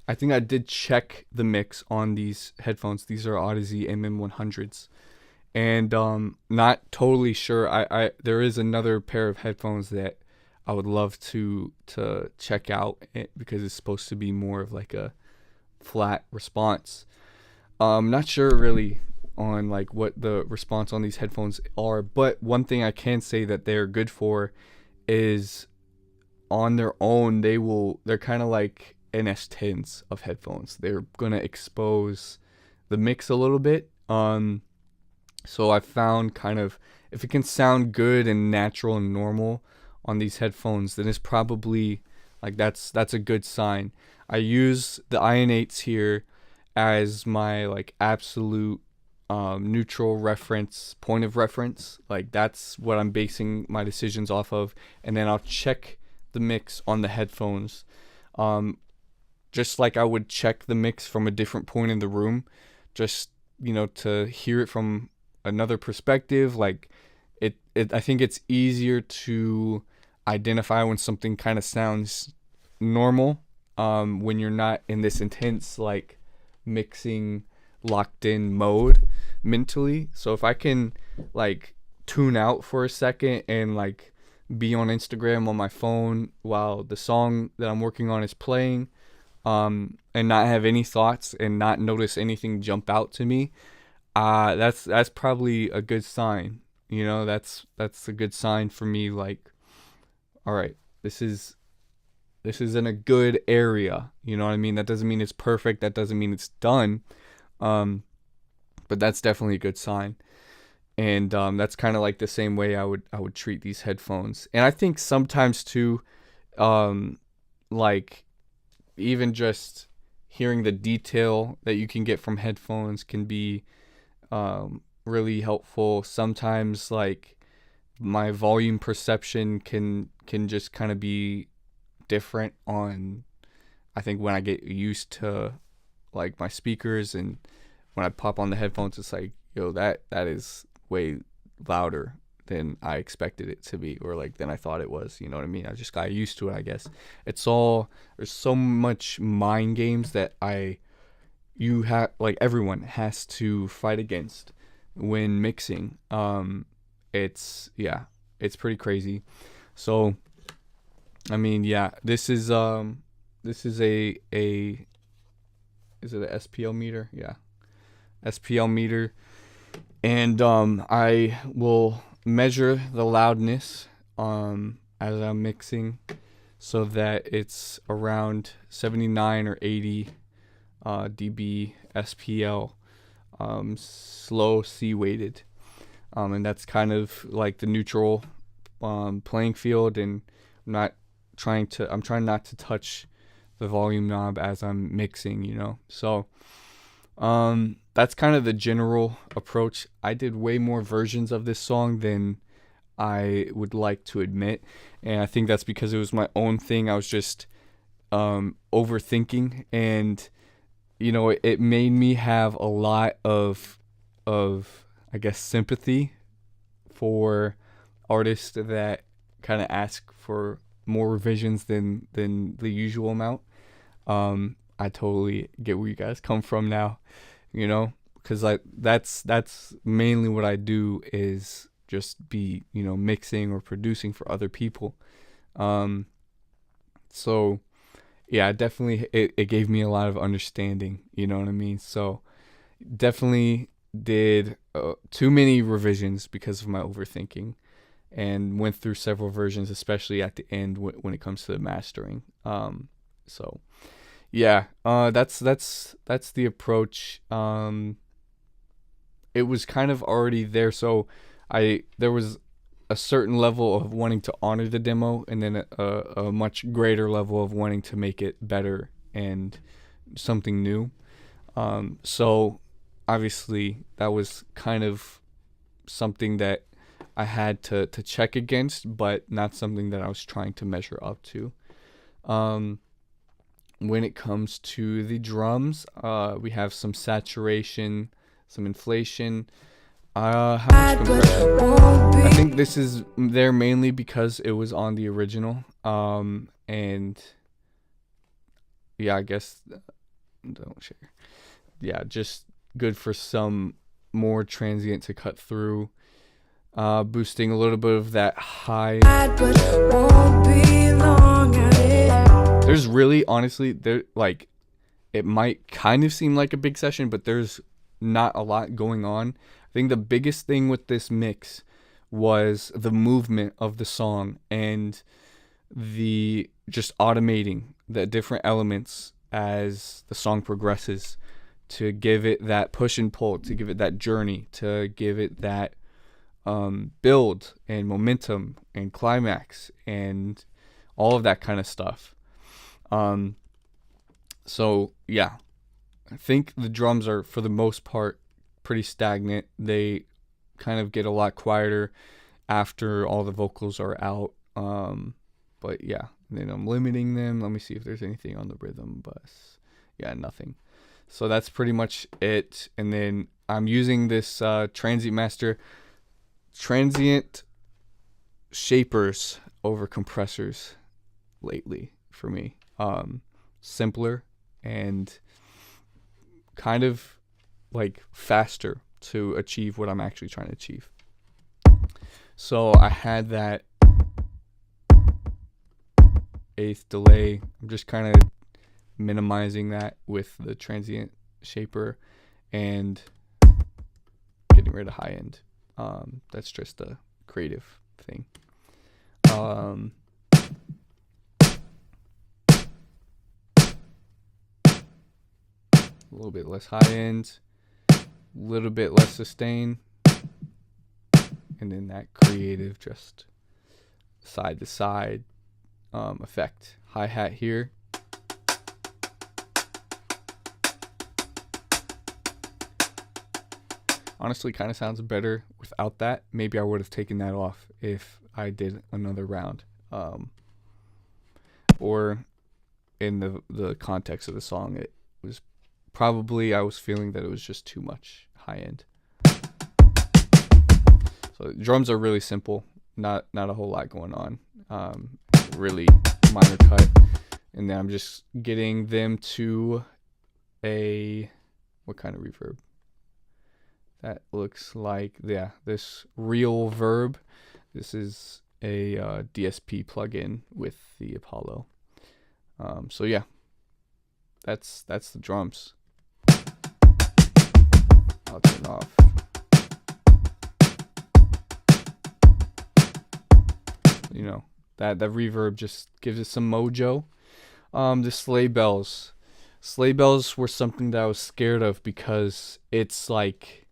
I think I did check the mix on these headphones. These are Odyssey MM100s. And not totally sure. I there is another pair of headphones that I would love to check out because it's supposed to be more of like a flat response. Not sure really on like what the response on these headphones are, but one thing I can say that they're good for is on their own they're kind of like NS10s of headphones. They're gonna expose the mix a little bit. So I found kind of if it can sound good and natural and normal on these headphones, then it's probably like that's a good sign. I use the Iron8s here as my like absolute neutral reference, point of reference. Like that's what I'm basing my decisions off of, and then I'll check the mix on the headphones, just like I would check the mix from a different point in the room, just to hear it from another perspective. Like it I think it's easier to identify when something kind of sounds normal, when you're not in this intense like mixing locked in mode mentally. So if I can like tune out for a second and like be on Instagram on my phone while the song that I'm working on is playing, and not have any thoughts and not notice anything jump out to me, that's probably a good sign. That's a good sign for me. Like, all right, this is in a good area. You know what I mean? That doesn't mean it's perfect. That doesn't mean it's done. But that's definitely a good sign. And that's kind of like the same way I would treat these headphones. And I think sometimes too, like even just hearing the detail that you can get from headphones can be really helpful. Sometimes like my volume perception can just kind of be different on, I think when I get used to like my speakers, and when I pop on the headphones, it's like, yo, that is way louder than I expected it to be, or like than I thought it was. You know what I mean? I just got used to it, I guess. There's so much mind games that everyone has to fight against when mixing. It's pretty crazy. So I mean, yeah, this is a is it a SPL meter? Yeah, SPL meter. And I will measure the loudness as I'm mixing, so that it's around 79 or 80 dB SPL, slow C weighted, and that's kind of like the neutral playing field. And I'm trying not to touch the volume knob as I'm mixing, so that's kind of the general approach. I did way more versions of this song than I would like to admit, and I think that's because it was my own thing. I was just overthinking, and it made me have a lot of I guess sympathy for artists that kind of ask for more revisions than the usual amount. I totally get where you guys come from now, you know, because that's mainly what I do, is just be, you know, mixing or producing for other people. So yeah, definitely it gave me a lot of understanding, you know what I mean? So definitely did too many revisions because of my overthinking, and went through several versions, especially at the end when it comes to the mastering. So yeah, that's the approach. It was kind of already there, so there was a certain level of wanting to honor the demo, and then a much greater level of wanting to make it better and something new. So obviously that was kind of something that I had to check against, but not something that I was trying to measure up to. When it comes to the drums, we have some saturation, some inflation. How much compression? I think this is there mainly because it was on the original. And yeah, I guess don't share. Yeah, just good for some more transient to cut through. Boosting a little bit of that high. There's really, honestly, there, like, it might kind of seem like a big session, but there's not a lot going on. I think the biggest thing with this mix was the movement of the song and the just automating the different elements as the song progresses, to give it that push and pull, to give it that journey, to give it that build and momentum and climax and all of that kind of stuff. So yeah, I think the drums are, for the most part, pretty stagnant. They kind of get a lot quieter after all the vocals are out. But yeah, then I'm limiting them. Let me see if there's anything on the rhythm bus. Yeah, nothing. So that's pretty much it. And then I'm using this transient shapers over compressors lately for me. Simpler and kind of like faster to achieve what I'm actually trying to achieve. So I had that eighth delay. I'm just kind of minimizing that with the transient shaper and getting rid of high end. That's just a creative thing. A little bit less high end, a little bit less sustain, and then that creative just side to side effect. Hi-hat here. Honestly, kind of sounds better without that. Maybe I would have taken that off if I did another round. Or in the context of the song, it was probably, I was feeling that it was just too much high end. So drums are really simple, not a whole lot going on. Really minor cut, and then I'm just getting them to what kind of reverb? That looks like, yeah, this Real Verb. This is a DSP plugin with the Apollo. So yeah, that's the drums. I'll turn off. You know, that reverb just gives it some mojo. The sleigh bells. Sleigh bells were something that I was scared of because it's like,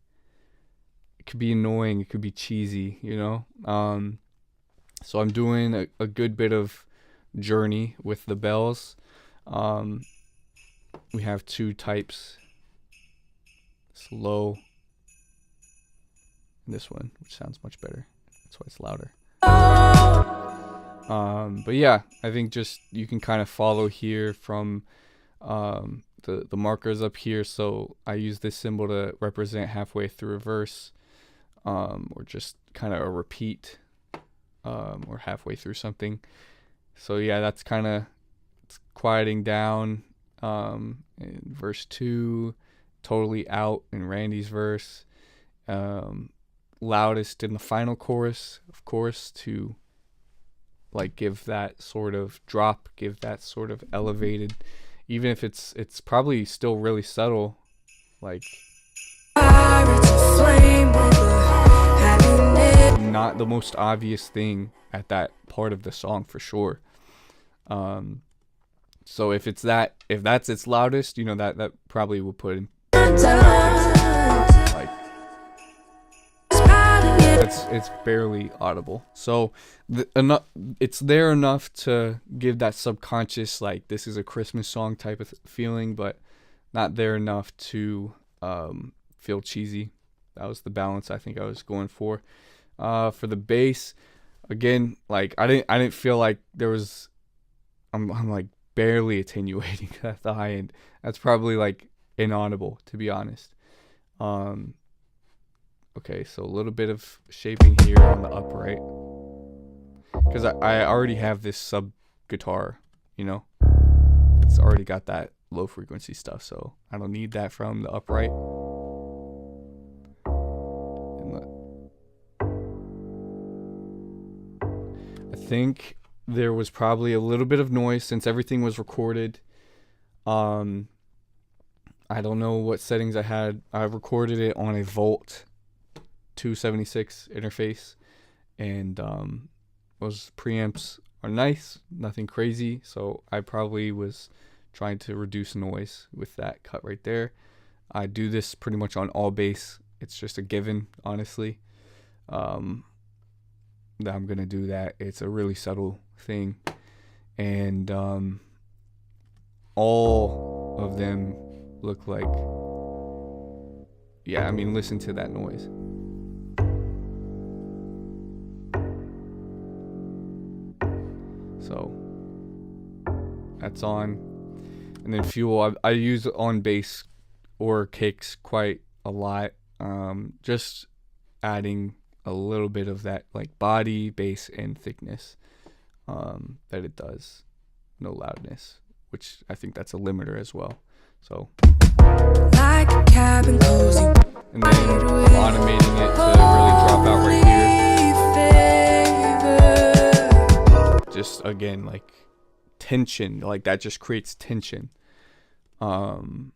it could be annoying, it could be cheesy, you know? So I'm doing a good bit of journey with the bells. We have two types. It's low. And this one, which sounds much better. That's why it's louder. But yeah, I think just you can kind of follow here from the markers up here. So I use this symbol to represent halfway through a verse, or just kind of a repeat, or halfway through something. So yeah, that's kind of, it's quieting down in verse 2, totally out in Randy's verse, loudest in the final chorus, of course, to like give that sort of drop, give that sort of elevated, even if it's probably still really subtle, like not the most obvious thing at that part of the song for sure. So if that's its loudest, that probably will put in like it's barely audible. So it's there enough to give that subconscious like this is a Christmas song type of feeling, but not there enough to feel cheesy. That was the balance I think I was going for. For the bass, again, like I didn't feel like there was. I'm like barely attenuating at the high end. That's probably like inaudible, to be honest. Okay, so a little bit of shaping here on the upright, because I already have this sub guitar, it's already got that low frequency stuff, so I don't need that from the upright. I think there was probably a little bit of noise since everything was recorded. I don't know what settings I had. I recorded it on a Volt 276 interface, and those preamps are nice, nothing crazy, so I probably was trying to reduce noise with that cut right there. I do this pretty much on all bass. It's just a given, honestly, that I'm gonna do that. It's a really subtle thing, and all of them look like, listen to that noise. So that's on. And then fuel, I use on bass or kicks quite a lot, just adding a little bit of that like body, bass, and thickness that it does. No loudness, which I think that's a limiter as well. So like a cabin cozy, and then automating it to really drop out right here. Just again, like tension, like that just creates tension. Other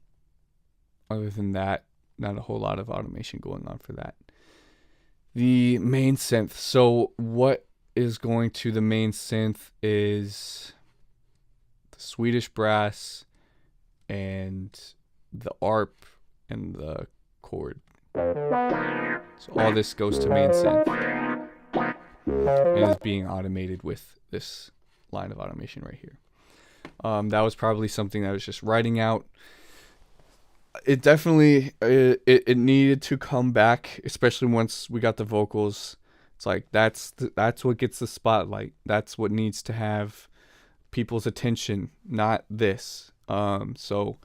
than that, not a whole lot of automation going on for that. The main synth. So what is going to the main synth is the Swedish brass and the ARP and the chord. So all this goes to main synth and is being automated with this line of automation right here. That was probably something that I was just writing out. It definitely it needed to come back, especially once we got the vocals. It's like that's what gets the spotlight. That's what needs to have people's attention, not this. So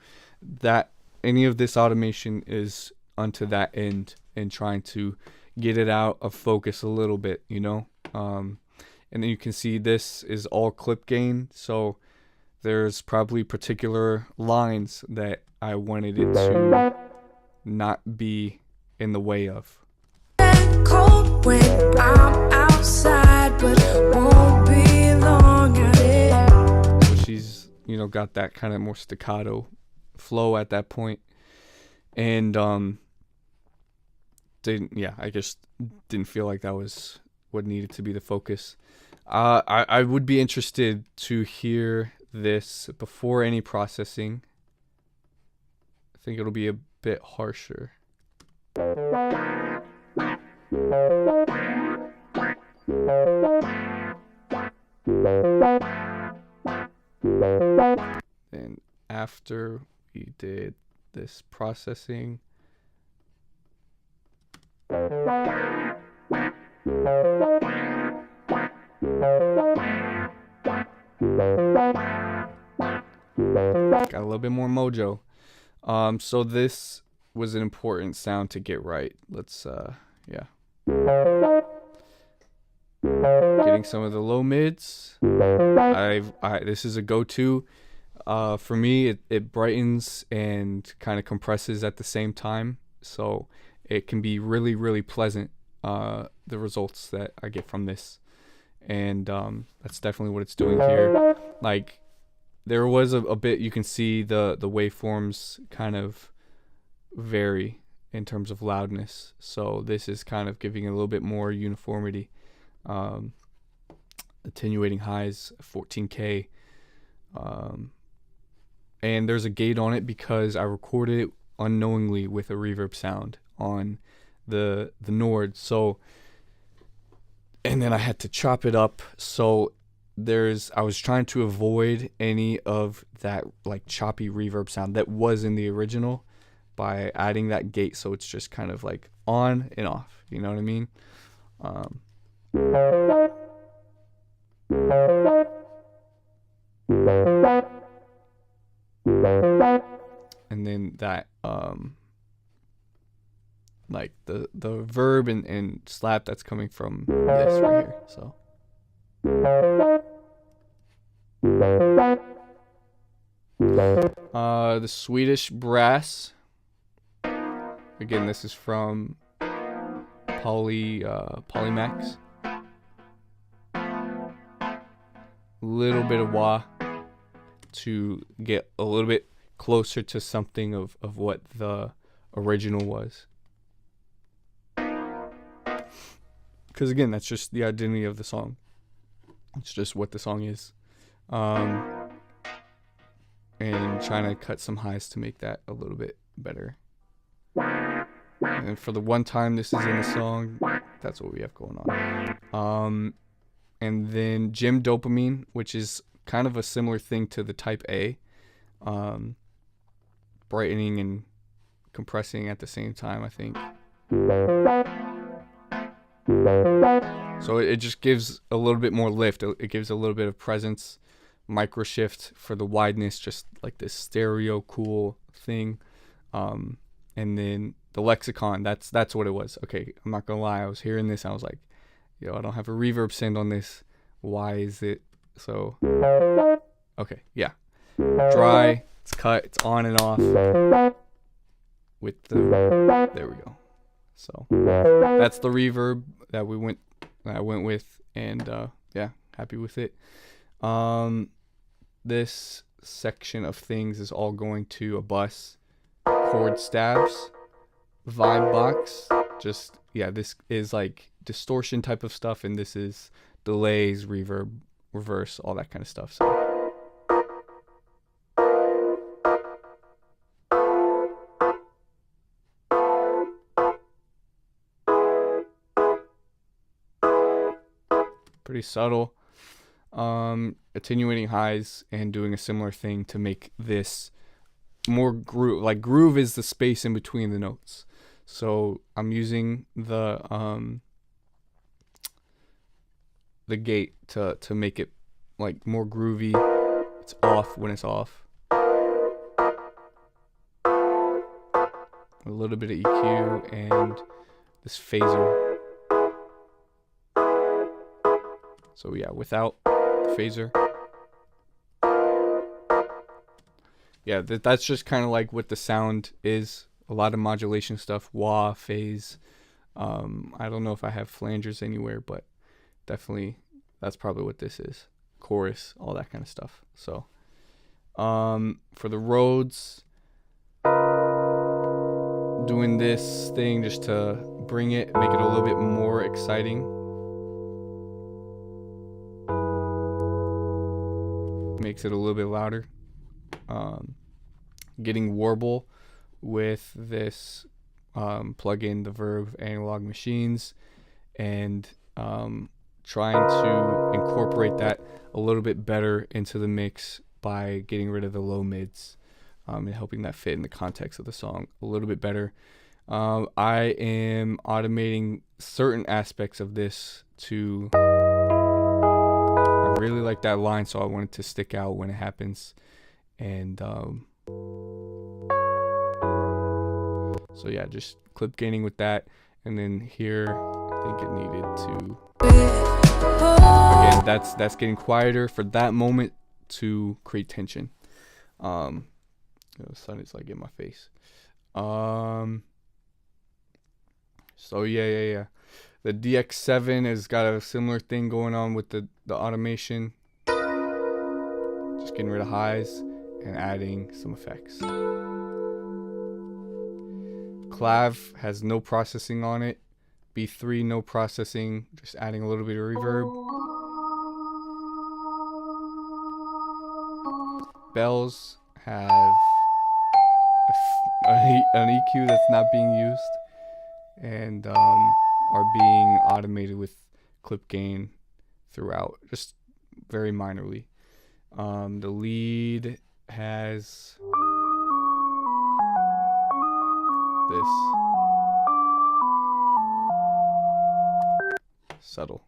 that any of this automation is onto that end and trying to get it out of focus a little bit, and then you can see this is all clip gain, so there's probably particular lines that I wanted it to not be in the way of. cold when I'm outside, but won't be long at it. So she's, got that kind of more staccato flow at that point. And I just didn't feel like that was what needed to be the focus. I would be interested to hear this before any processing. I think it'll be a bit harsher. And after we did this processing, got a little bit more mojo. So this was an important sound to get right. Let's getting some of the low mids. This is a go-to. For me, it brightens and kind of compresses at the same time, so it can be really, really pleasant, the results that I get from this. And that's definitely what it's doing here. Like, there was a bit, you can see the waveforms kind of vary in terms of loudness, so this is kind of giving a little bit more uniformity. Attenuating highs, 14K, and there's a gate on it because I recorded it unknowingly with a reverb sound on the Nord, so, and then I had to chop it up, so I was trying to avoid any of that like choppy reverb sound that was in the original by adding that gate, so it's just kind of like on and off, you know what I mean? And then that like the verb and slap that's coming from this right here, so the Swedish Brass, again, this is from Polymax. Little bit of wah to get a little bit closer to something of what the original was, because again, that's just the identity of the song. It's just what the song is, and trying to cut some highs to make that a little bit better. And for the one time this is in the song, that's what we have going on. And then Jim Dopamine, which is kind of a similar thing to the Type A, brightening and compressing at the same time, I think. So it just gives a little bit more lift. It gives a little bit of presence. Micro shift for the wideness, just like this stereo cool thing. And then the Lexicon, that's what it was. Okay, I'm not gonna lie, I was hearing this, I was like, yo, I don't have a reverb send on this. Why is it so? Okay, yeah. Dry, it's cut, it's on and off with the, there we go. So that's the reverb that I went with, and yeah, happy with it. This section of things is all going to a bus, chord stabs, vibe box, just, yeah, this is like distortion type of stuff, and this is delays, reverb, reverse, all that kind of stuff. So pretty subtle. Attenuating highs and doing a similar thing to make this more groove. Like, groove is the space in between the notes, so I'm using the gate to make it like more groovy. It's off when it's off. A little bit of EQ and this phaser. So yeah, without the phaser. Yeah, that's just kind of like what the sound is. A lot of modulation stuff, wah, phase. I don't know if I have flangers anywhere, but definitely that's probably what this is. Chorus, all that kind of stuff. So for the Rhodes, doing this thing just to bring it, make it a little bit more exciting. Makes it a little bit louder. Getting warble with this plug-in, the Verve Analog Machines, and trying to incorporate that a little bit better into the mix by getting rid of the low mids, and helping that fit in the context of the song a little bit better. I am automating certain aspects of this to, I really like that line, so I want it to stick out when it happens. And so yeah, just clip gaining with that. And then here, I think it needed to, again, that's getting quieter for that moment to create tension. The sun is like in my face. So yeah. The DX7 has got a similar thing going on with the automation. Just getting rid of highs and adding some effects. Clav has no processing on it. B3 no processing, just adding a little bit of reverb. Bells have an EQ that's not being used, and are being automated with clip gain throughout, just very minorly. The lead has this subtle.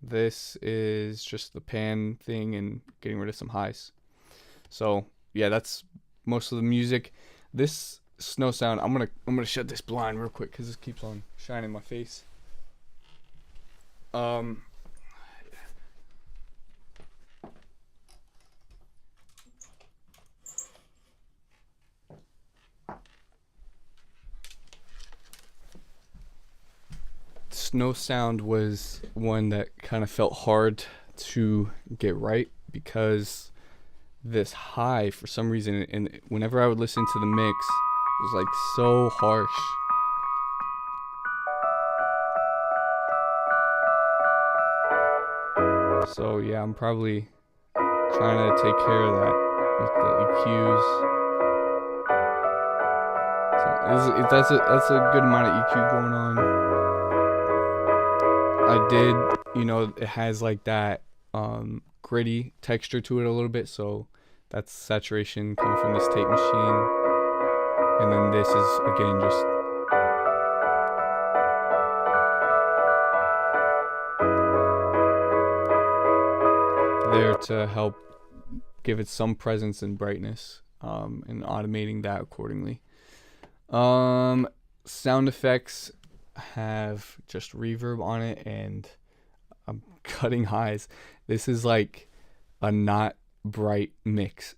This is just the pan thing and getting rid of some highs. So yeah, that's most of the music. This snow sound, I'm gonna shut this blind real quick because this keeps on shining in my face. Snow sound was one that kind of felt hard to get right because this high, for some reason, and whenever I would listen to the mix, it was like so harsh. So yeah, I'm probably trying to take care of that with the EQs. So that's a good amount of EQ going on. I did, it has like that gritty texture to it a little bit, so that's saturation coming from this tape machine. And then this is again just there to help give it some presence and brightness, and automating that accordingly. Sound effects have just reverb on it, and I'm cutting highs. This is like a not bright mix.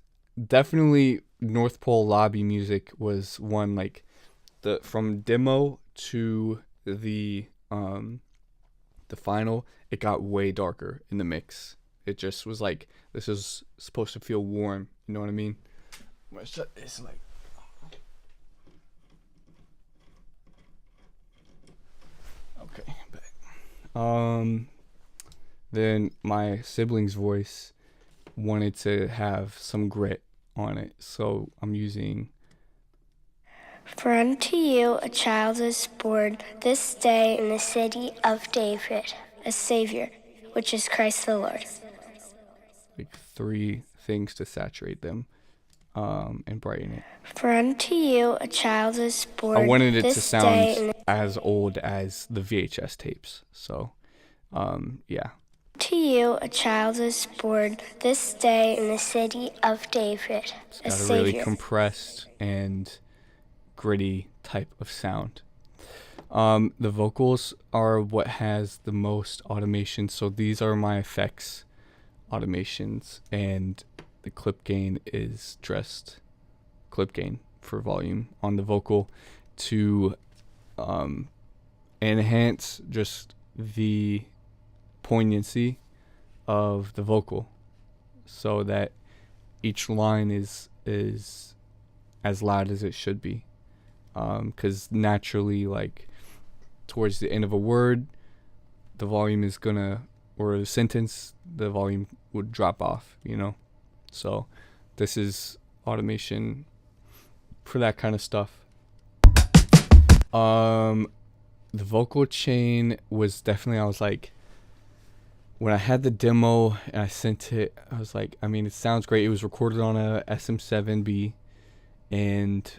Definitely North Pole lobby music was one, like from demo to the final, it got way darker in the mix. It just was like, this is supposed to feel warm, you know what I mean? I'm gonna shut this like okay, back. Then my sibling's voice wanted to have some grit on it, so I'm using. For unto you a child is born this day in the city of David, a Savior, which is Christ the Lord. Like 3 things to saturate them, and brighten it. For unto you a child is born. I wanted it to this sound day in as old as the VHS tapes, so yeah. To you a child is born this day in the city of David, a Got a Savior. really compressed and gritty type of sound. The vocals are what has the most automation, so these are my effects automations, and the clip gain is just clip gain for volume on the vocal to enhance just the poignancy of the vocal, so that each line is as loud as it should be, because naturally, like towards the end of a word, the volume is gonna, or a sentence, the volume would drop off, so this is automation for that kind of stuff. The vocal chain was definitely, I was like, when I had the demo and I sent it, I was like, I mean, it sounds great. It was recorded on a SM7B, and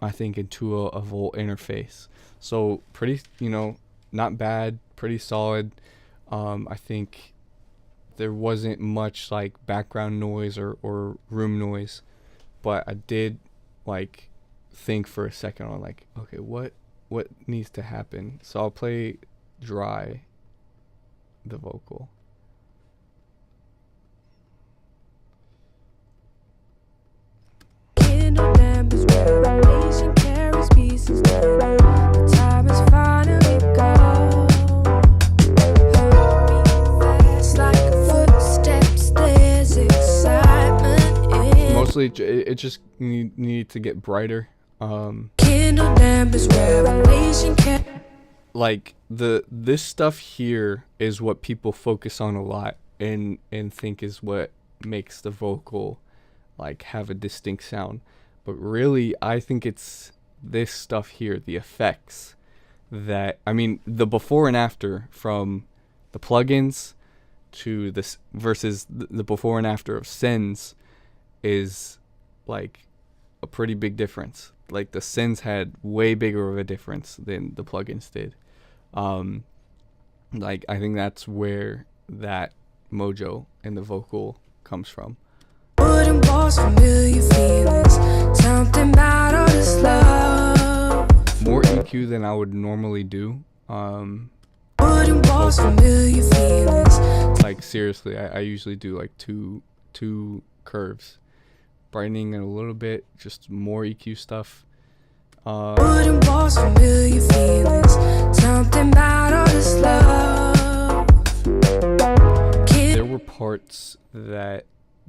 I think into a Volt interface. So pretty, not bad, pretty solid. I think there wasn't much like background noise or room noise, but I did like think for a second on like, okay, what needs to happen? So I'll play dry the vocal. Honestly, it just need to get brighter. Kindle Numbers, Revelation Like this stuff here is what people focus on a lot and think is what makes the vocal like have a distinct sound. But really, I think it's this stuff here, the effects, that, I mean, the before and after from the plugins to this versus the before and after of Sens is like a pretty big difference. Like the Sens had way bigger of a difference than the plugins did. Like I think that's where that mojo in the vocal comes from. wooden walls, familiar feelings, something about all this love. More EQ than I would normally do. Wooden walls, familiar feelings. Like seriously, I usually do like two curves, brightening it a little bit, just more EQ stuff. Wooden walls, familiar feelings, something about all this love. There were parts that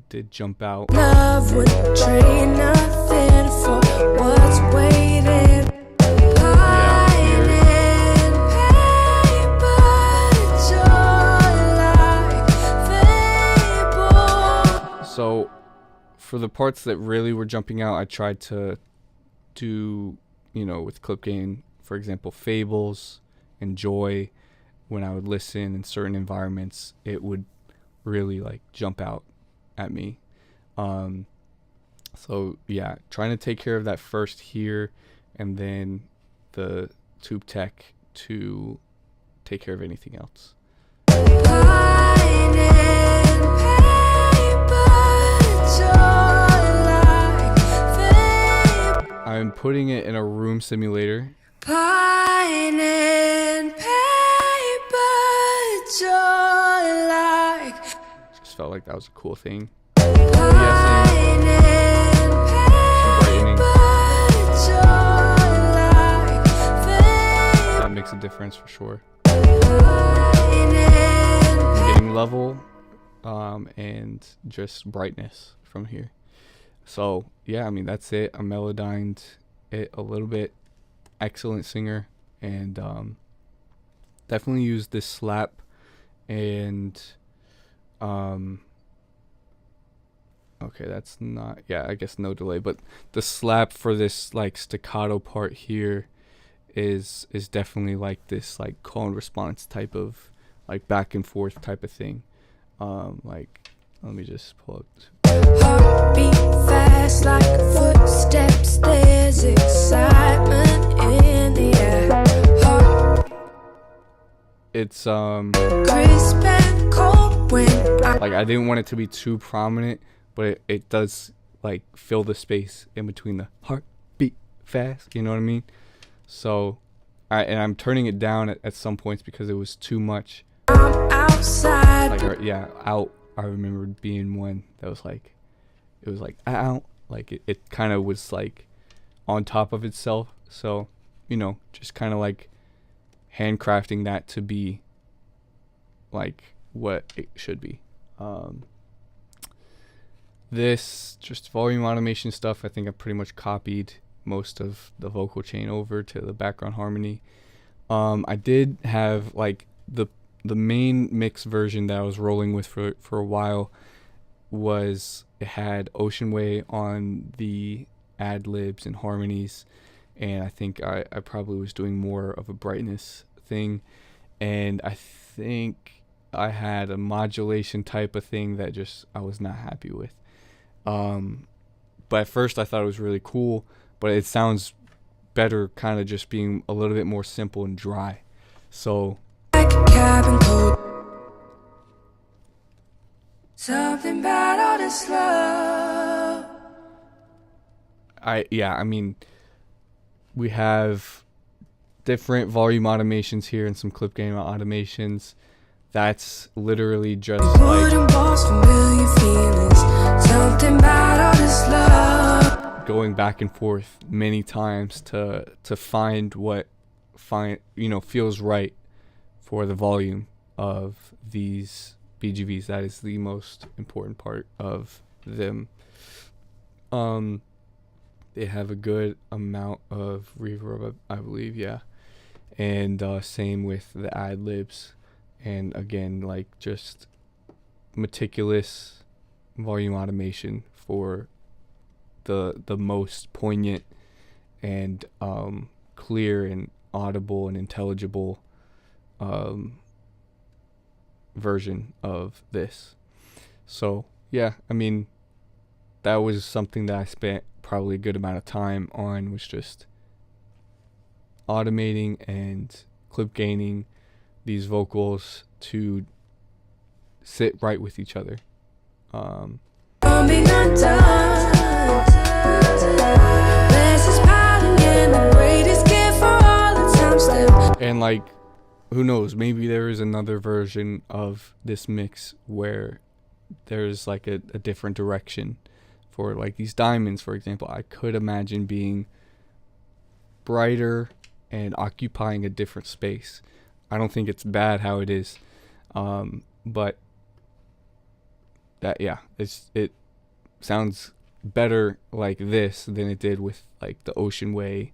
did jump out. Love would trade nothing for what's waiting. Lying in paper, joy like fable. So for the parts that really were jumping out, I tried to do, you know, with clip gain, for example, fables and joy. When I would listen in certain environments, it would really like jump out at me. So yeah, trying to take care of that first here, and then the tube tech to take care of anything else. Lying in paper, joy like fable. I'm putting it in a room simulator. Pine and paper, joy like Just felt like that was a cool thing. pine and paper, joy like fable. That makes a difference for sure. Pine and Getting level, and just brightness from here. So yeah, I mean that's it. I melodined it a little bit. Excellent singer, and definitely used this slap and okay, that's not, yeah, I guess no delay, but the slap for this like staccato part here is definitely like this like call and response type of like back and forth type of thing. Like let me just pull up. heart beat fast like footsteps. There's excitement in the air. Heart It's crisp and cold when I like I didn't want it to be too prominent, but it does like fill the space in between the heartbeat fast, you know what I mean? So I'm turning it down at some points because it was too much. I'm outside. Like yeah, out. I remember being one that was like, it was like out, like it kind of was like on top of itself. So, you know, just kind of like handcrafting that to be like what it should be. This just volume automation stuff, I think I pretty much copied most of the vocal chain over to the background harmony. I did have like the main mix version that I was rolling with for a while was, it had Ocean Way on the ad libs and harmonies, and I think I probably was doing more of a brightness thing, and I think I had a modulation type of thing that just I was not happy with. But at first I thought it was really cool, but it sounds better kind of just being a little bit more simple and dry. So like a cabin coat. Something about all this love. I mean, we have different volume automations here and some clip gain automations. That's literally just like Wooden walls, familiar feelings. Something about all this love. going back and forth many times to find what feels right for the volume of these BGVs. That is the most important part of them. They have a good amount of reverb, I believe, yeah. And same with the ad libs, and again, like, just meticulous volume automation for the most poignant and clear and audible and intelligible version of this. So yeah, I mean, that was something that I spent probably a good amount of time on, was just automating and clip gaining these vocals to sit right with each other. Coming undone. Less is piling in the greatest gift for all the time still. And like, who knows, maybe there is another version of this mix where there's like a different direction for like these diamonds, for example. I could imagine being brighter and occupying a different space. I don't think it's bad how it is, but that, yeah, it sounds better like this than it did with like the Ocean Way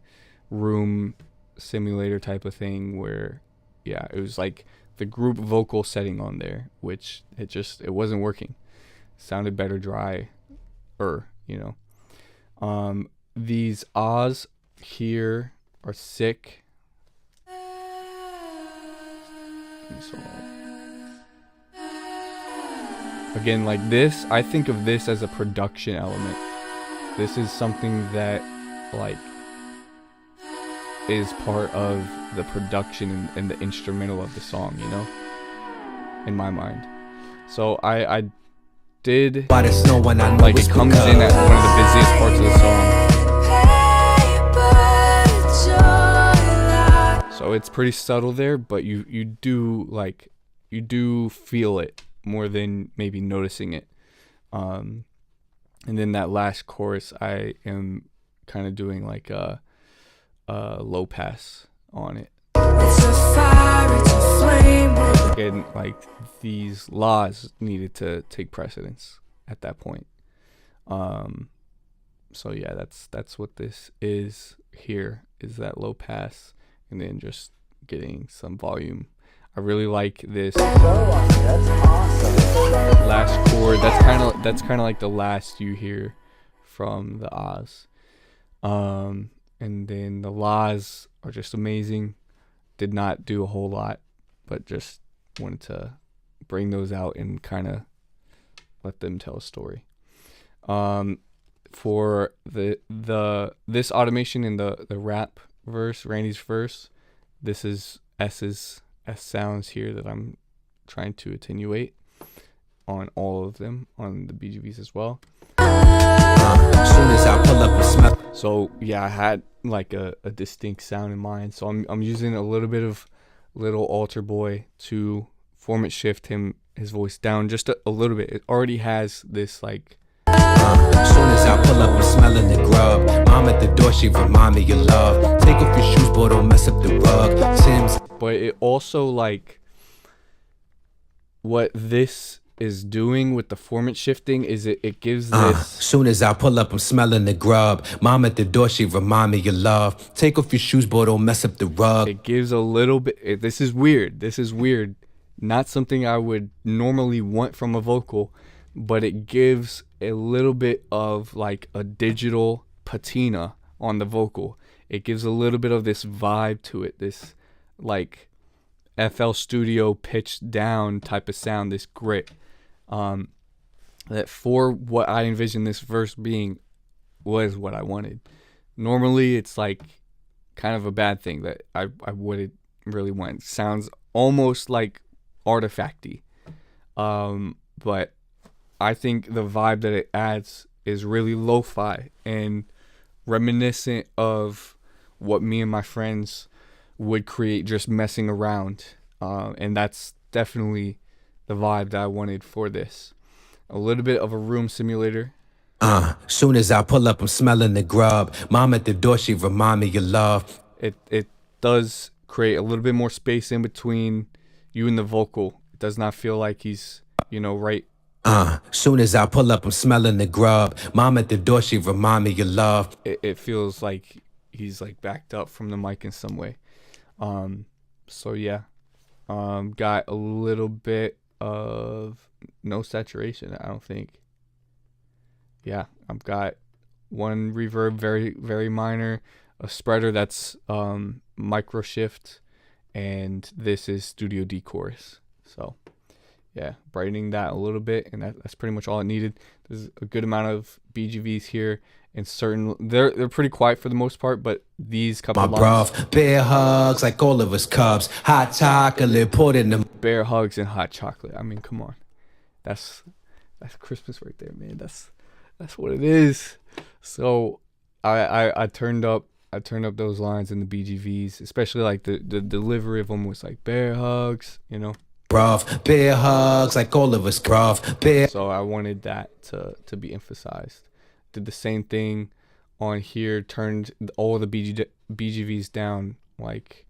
room simulator type of thing, where yeah, it was like the group vocal setting on there, which it wasn't working. It sounded better dry, you know. These ahs here are sick. So again, like this, I think of this as a production element. This is something that like is part of the production and the instrumental of the song, you know, in my mind. So I did, But it's no one I know, like, it's it comes in at one of the busiest parts of the song. So it's pretty subtle there, but you do feel it more than maybe noticing it. And then that last chorus, I am kind of doing like a low pass on it. It's a fire, it's a flame. Again, like, these laws needed to take precedence at that point. So yeah, that's what this is here, is that low pass, and then just getting some volume. I really like this That's awesome. last chord. That's kind of like the last you hear from the ahs. And then the laws are just amazing. Did not do a whole lot, but just wanted to bring those out and kind of let them tell a story. For this automation in the rap verse, Randy's verse, this is S sounds here that I'm trying to attenuate on all of them, on the BGVs as well. Soon as I pull up and smell. So yeah, I had like a distinct sound in mind. So I'm using a little bit of Little Altar Boy to format shift his voice down just a little bit. It already has this like. Soon as I pull up, I'm smelling the grub. Mom at the door, she remind me your love. Take off your shoes, boy, don't mess up the rug. Tim's. But it also, like, what this is doing with the format shifting is it gives this. Soon as I pull up, I'm smelling the grub. Mom at the door, she remind me your love. Take off your shoes, boy, don't mess up the rug. It gives a little bit. This is weird. Not something I would normally want from a vocal, but it gives a little bit of like a digital patina on the vocal. It gives a little bit of this vibe to it, this like FL Studio pitched down type of sound, this grit. That for what I envisioned this verse being was what I wanted. Normally it's like kind of a bad thing that I wouldn't really want. It sounds almost like artifacty. But I think the vibe that it adds is really lo-fi and reminiscent of what me and my friends would create just messing around. And that's definitely the vibe that I wanted for this. A little bit of a room simulator. Soon as I pull up, I'm smelling the grub. Mom at the door, she remind me your love. It does create a little bit more space in between you and the vocal. It does not feel like he's, right Soon as I pull up, I'm smelling the grub. Mom at the door, she remind me of love. It feels like he's like backed up from the mic in some way. So yeah, got a little bit of no saturation, I don't think. Yeah, I've got one reverb, very, very minor, a spreader that's micro shift, and this is Studio D chorus. So yeah, brightening that a little bit, and that's pretty much all it needed. There's a good amount of BGVs here, and certain they're pretty quiet for the most part, but these couple My lines, bruv, bear hugs like all of us cubs. Hot chocolate poured in the bear hugs and hot chocolate. I mean, come on, that's Christmas right there, man. That's what it is. So I turned up those lines in the BGVs, especially like the delivery of them was like bear hugs, you know. bruv, bear hugs like all of us, bruv, bear. So I wanted that to be emphasized. Did the same thing on here, turned all the BGVs down like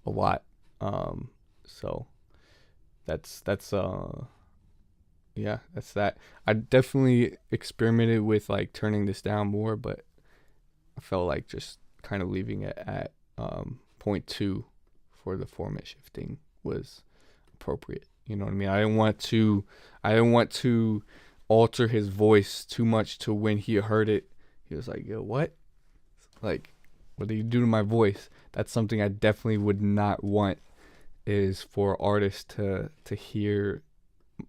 a lot. So that's yeah, that's that. I definitely experimented with like turning this down more, but I felt like just kind of leaving it at 0.2 for the format shifting was appropriate. You know what I mean? I didn't want to alter his voice too much to when he heard it, he was like, yo, what? Like, what did you do to my voice? That's something I definitely would not want, is for artists to hear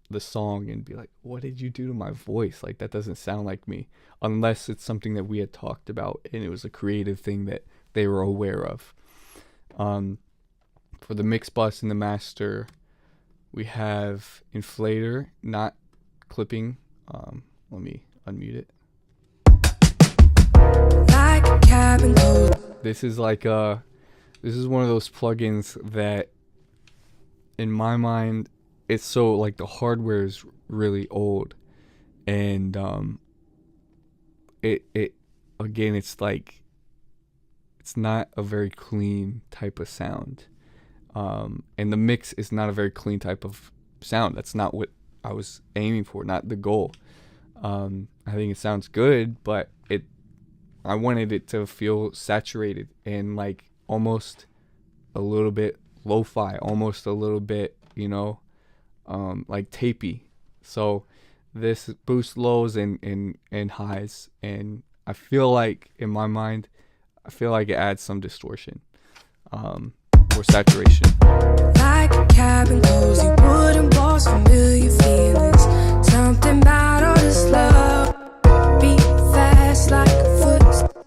the song and be like, what did you do to my voice? Like, that doesn't sound like me, unless it's something that we had talked about and it was a creative thing that they were aware of. For the mix bus and the master, we have inflator, not clipping. Let me unmute it. Like a cabin cold. This is like this is one of those plugins that, in my mind, it's so like the hardware is really old, and it again, it's like it's not a very clean type of sound, and the mix is not a very clean type of sound. That's not what I was aiming for, not the goal. I think it sounds good, but I wanted it to feel saturated and like almost a little bit lo-fi, almost a little bit, you know, like tapey. So this boosts lows and highs, and I feel like, in my mind, I feel like it adds some distortion or saturation. Like a cabin cozy, wooden walls, familiar feelings. Something about all this love. Beat fast like a foot.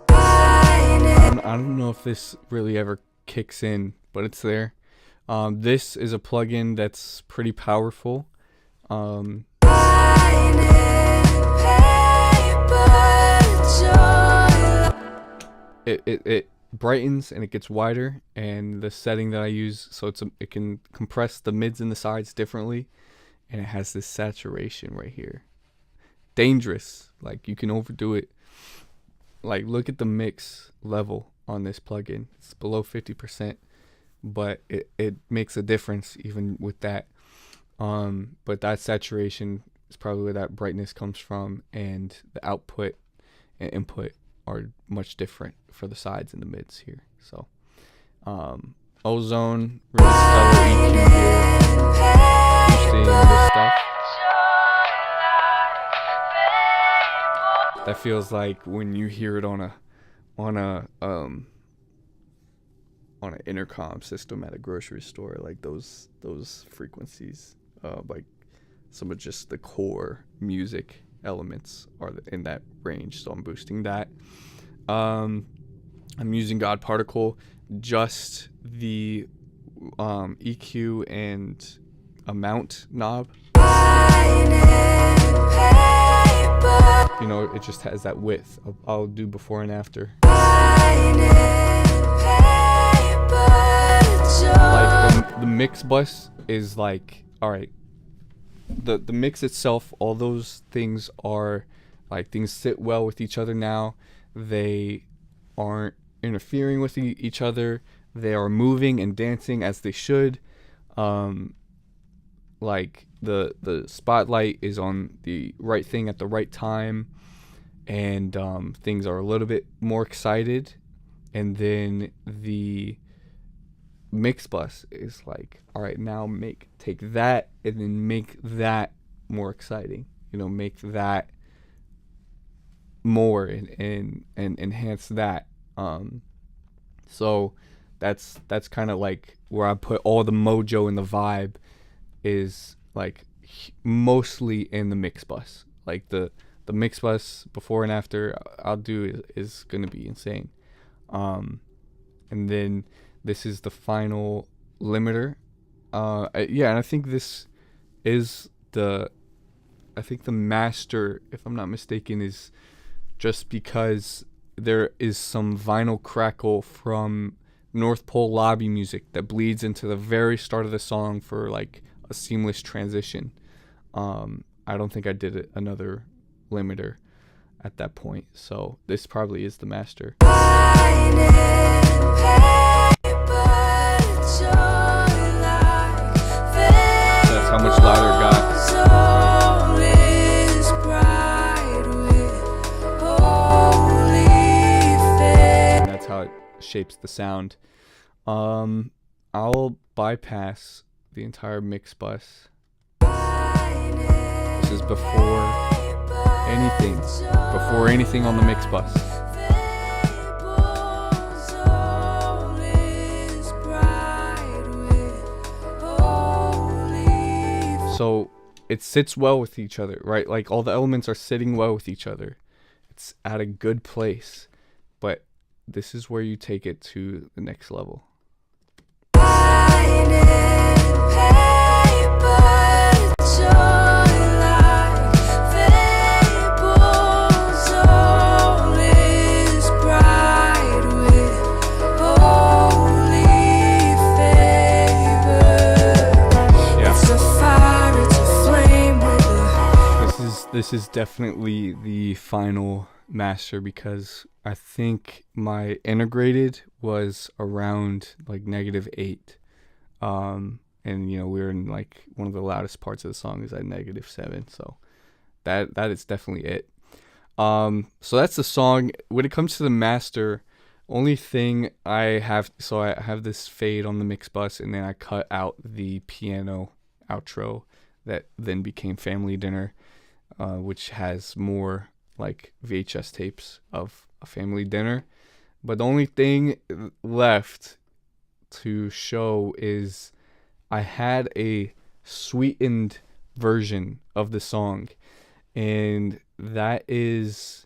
I don't know if this really ever kicks in, but it's there. This is a plugin that's pretty powerful. It brightens and it gets wider, and the setting that I use, so it can compress the mids and the sides differently, and it has this saturation right here. Dangerous, like you can overdo it. Like, look at the mix level on this plugin. It's below 50%, but it makes a difference even with that. But that saturation is probably where that brightness comes from, and the output and input are much different for the sides and the mids here. So Ozone, really stellar EQ here. Boosting this stuff. That feels like when you hear it on an intercom system at a grocery store, like those frequencies, like some of just the core music elements are in that range. So I'm boosting that. I'm using God Particle, just the EQ and amount knob. You know, it just has that width. I'll do before and after. Like the mix bus is like, all right, the mix itself, all those things are like, things sit well with each other now. They aren't interfering with each other. They are moving and dancing as they should. like the spotlight is on the right thing at the right time, and things are a little bit more excited. And then the mix bus is like, all right, now take that and then make that more exciting, make that more and enhance that. So that's kind of like where I put all the mojo and the vibe, is like mostly in the mix bus. Like the mix bus before and after I'll do is gonna be insane. And then this is the final limiter. Yeah, and I think this is the master, if I'm not mistaken, is just because there is some vinyl crackle from North Pole lobby music that bleeds into the very start of the song for like a seamless transition. I don't think I did another limiter at that point, so this probably is the master. That's how much louder it got. And that's how it shapes the sound. I'll bypass the entire mix bus. This is before anything on the mix bus. So it sits well with each other, right? Like all the elements are sitting well with each other. It's at a good place, but this is where you take it to the next level. This is definitely the final master, because I think my integrated was around like -8. And we were in like one of the loudest parts of the song is at -7. So that is definitely it. So that's the song. When it comes to the master, only thing I have this fade on the mix bus, and then I cut out the piano outro that then became Family Dinner. Which has more like VHS tapes of a family dinner. But the only thing left to show is I had a sweetened version of the song. And that is,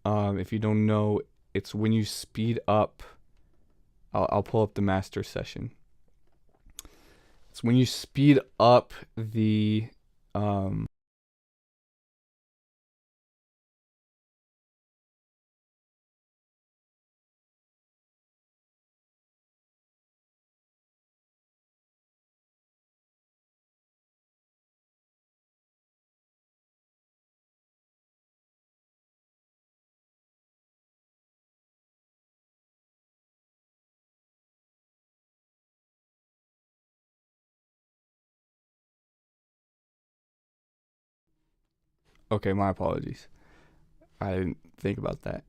if you don't know, it's when you speed up. I'll pull up the master session. It's when you speed up the... Okay, my apologies. I didn't think about that.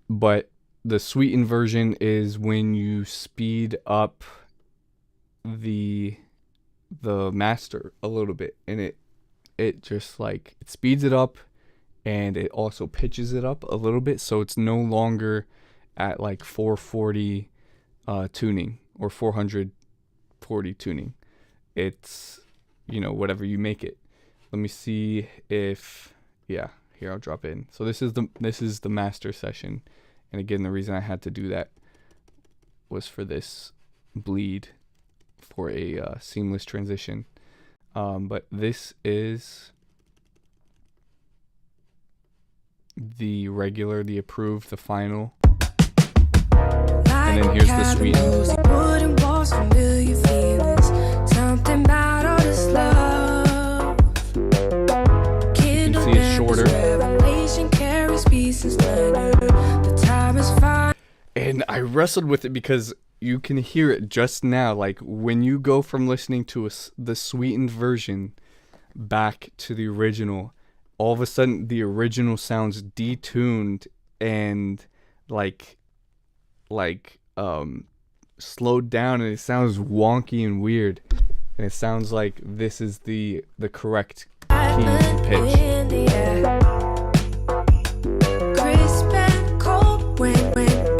But the sweetened version is when you speed up the master a little bit, and it just like it speeds it up, and it also pitches it up a little bit, so it's no longer at like 440 tuning or 440 tuning. It's whatever you make it. Let me see if, yeah, here I'll drop in. So this is the master session. And again, the reason I had to do that was for this bleed for a seamless transition. But this is the regular, the approved, the final. And then here's the sweet. And I wrestled with it because you can hear it just now. Like when you go from listening to the sweetened version back to the original, all of a sudden the original sounds detuned and like slowed down, and it sounds wonky and weird, and it sounds like this is the correct key and pitch. in the air. Crisp and cold when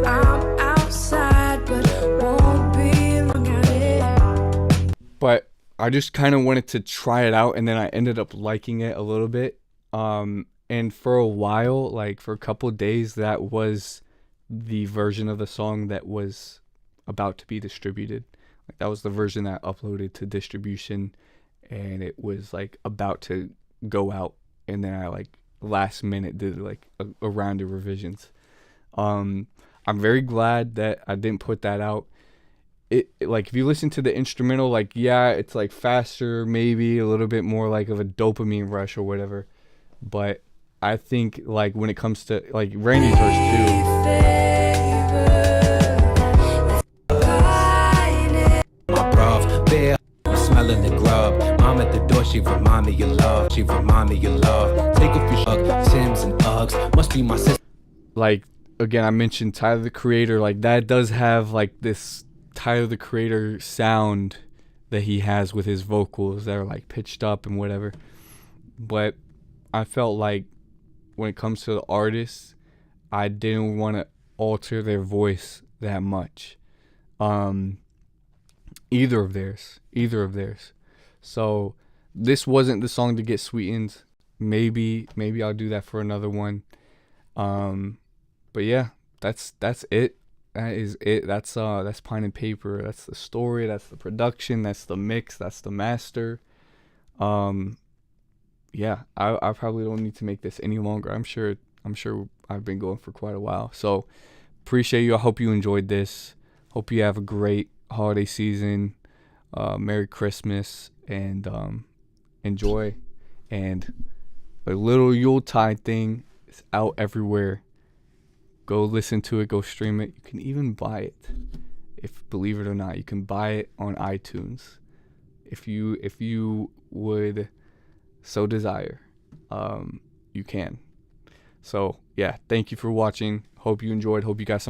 I'm outside, but won't be long out here. But I just kind of wanted to try it out, and then I ended up liking it a little bit. And for a while, like for a couple days, that was the version of the song that was about to be distributed. Like that was the version that I uploaded to distribution, and it was like about to go out, and then I like last minute did like a round of revisions. I'm very glad that I didn't put that out. It like if you listen to the instrumental, like yeah, it's like faster, maybe a little bit more like of a dopamine rush or whatever, but I think like when it comes to like Randy's verse My bruv, bare smelling the grub. Mom at the door, she remind me of love. She remind me of love. Take off your Tims and Uggs. Must be my sister. too. Like again, I mentioned Tyler the Creator. Like that does have like this Tyler the Creator sound that he has with his vocals that are like pitched up and whatever. But I felt like when it comes to the artists, I didn't want to alter their voice that much. Either of theirs. So this wasn't the song to get sweetened. Maybe I'll do that for another one. But yeah, that's it. That is it. That's Pine and Paper. That's the story. That's the production. That's the mix. That's the master. Yeah, I probably don't need to make this any longer. I'm sure I've been going for quite a while. So appreciate you. I hope you enjoyed this. Hope you have a great holiday season. Merry Christmas, and enjoy. And the little Yuletide thing is out everywhere. Go listen to it. Go stream it. You can even buy it. Believe it or not, you can buy it on iTunes. If you would so desire, you can. So yeah, thank you for watching. Hope you enjoyed. Hope you got some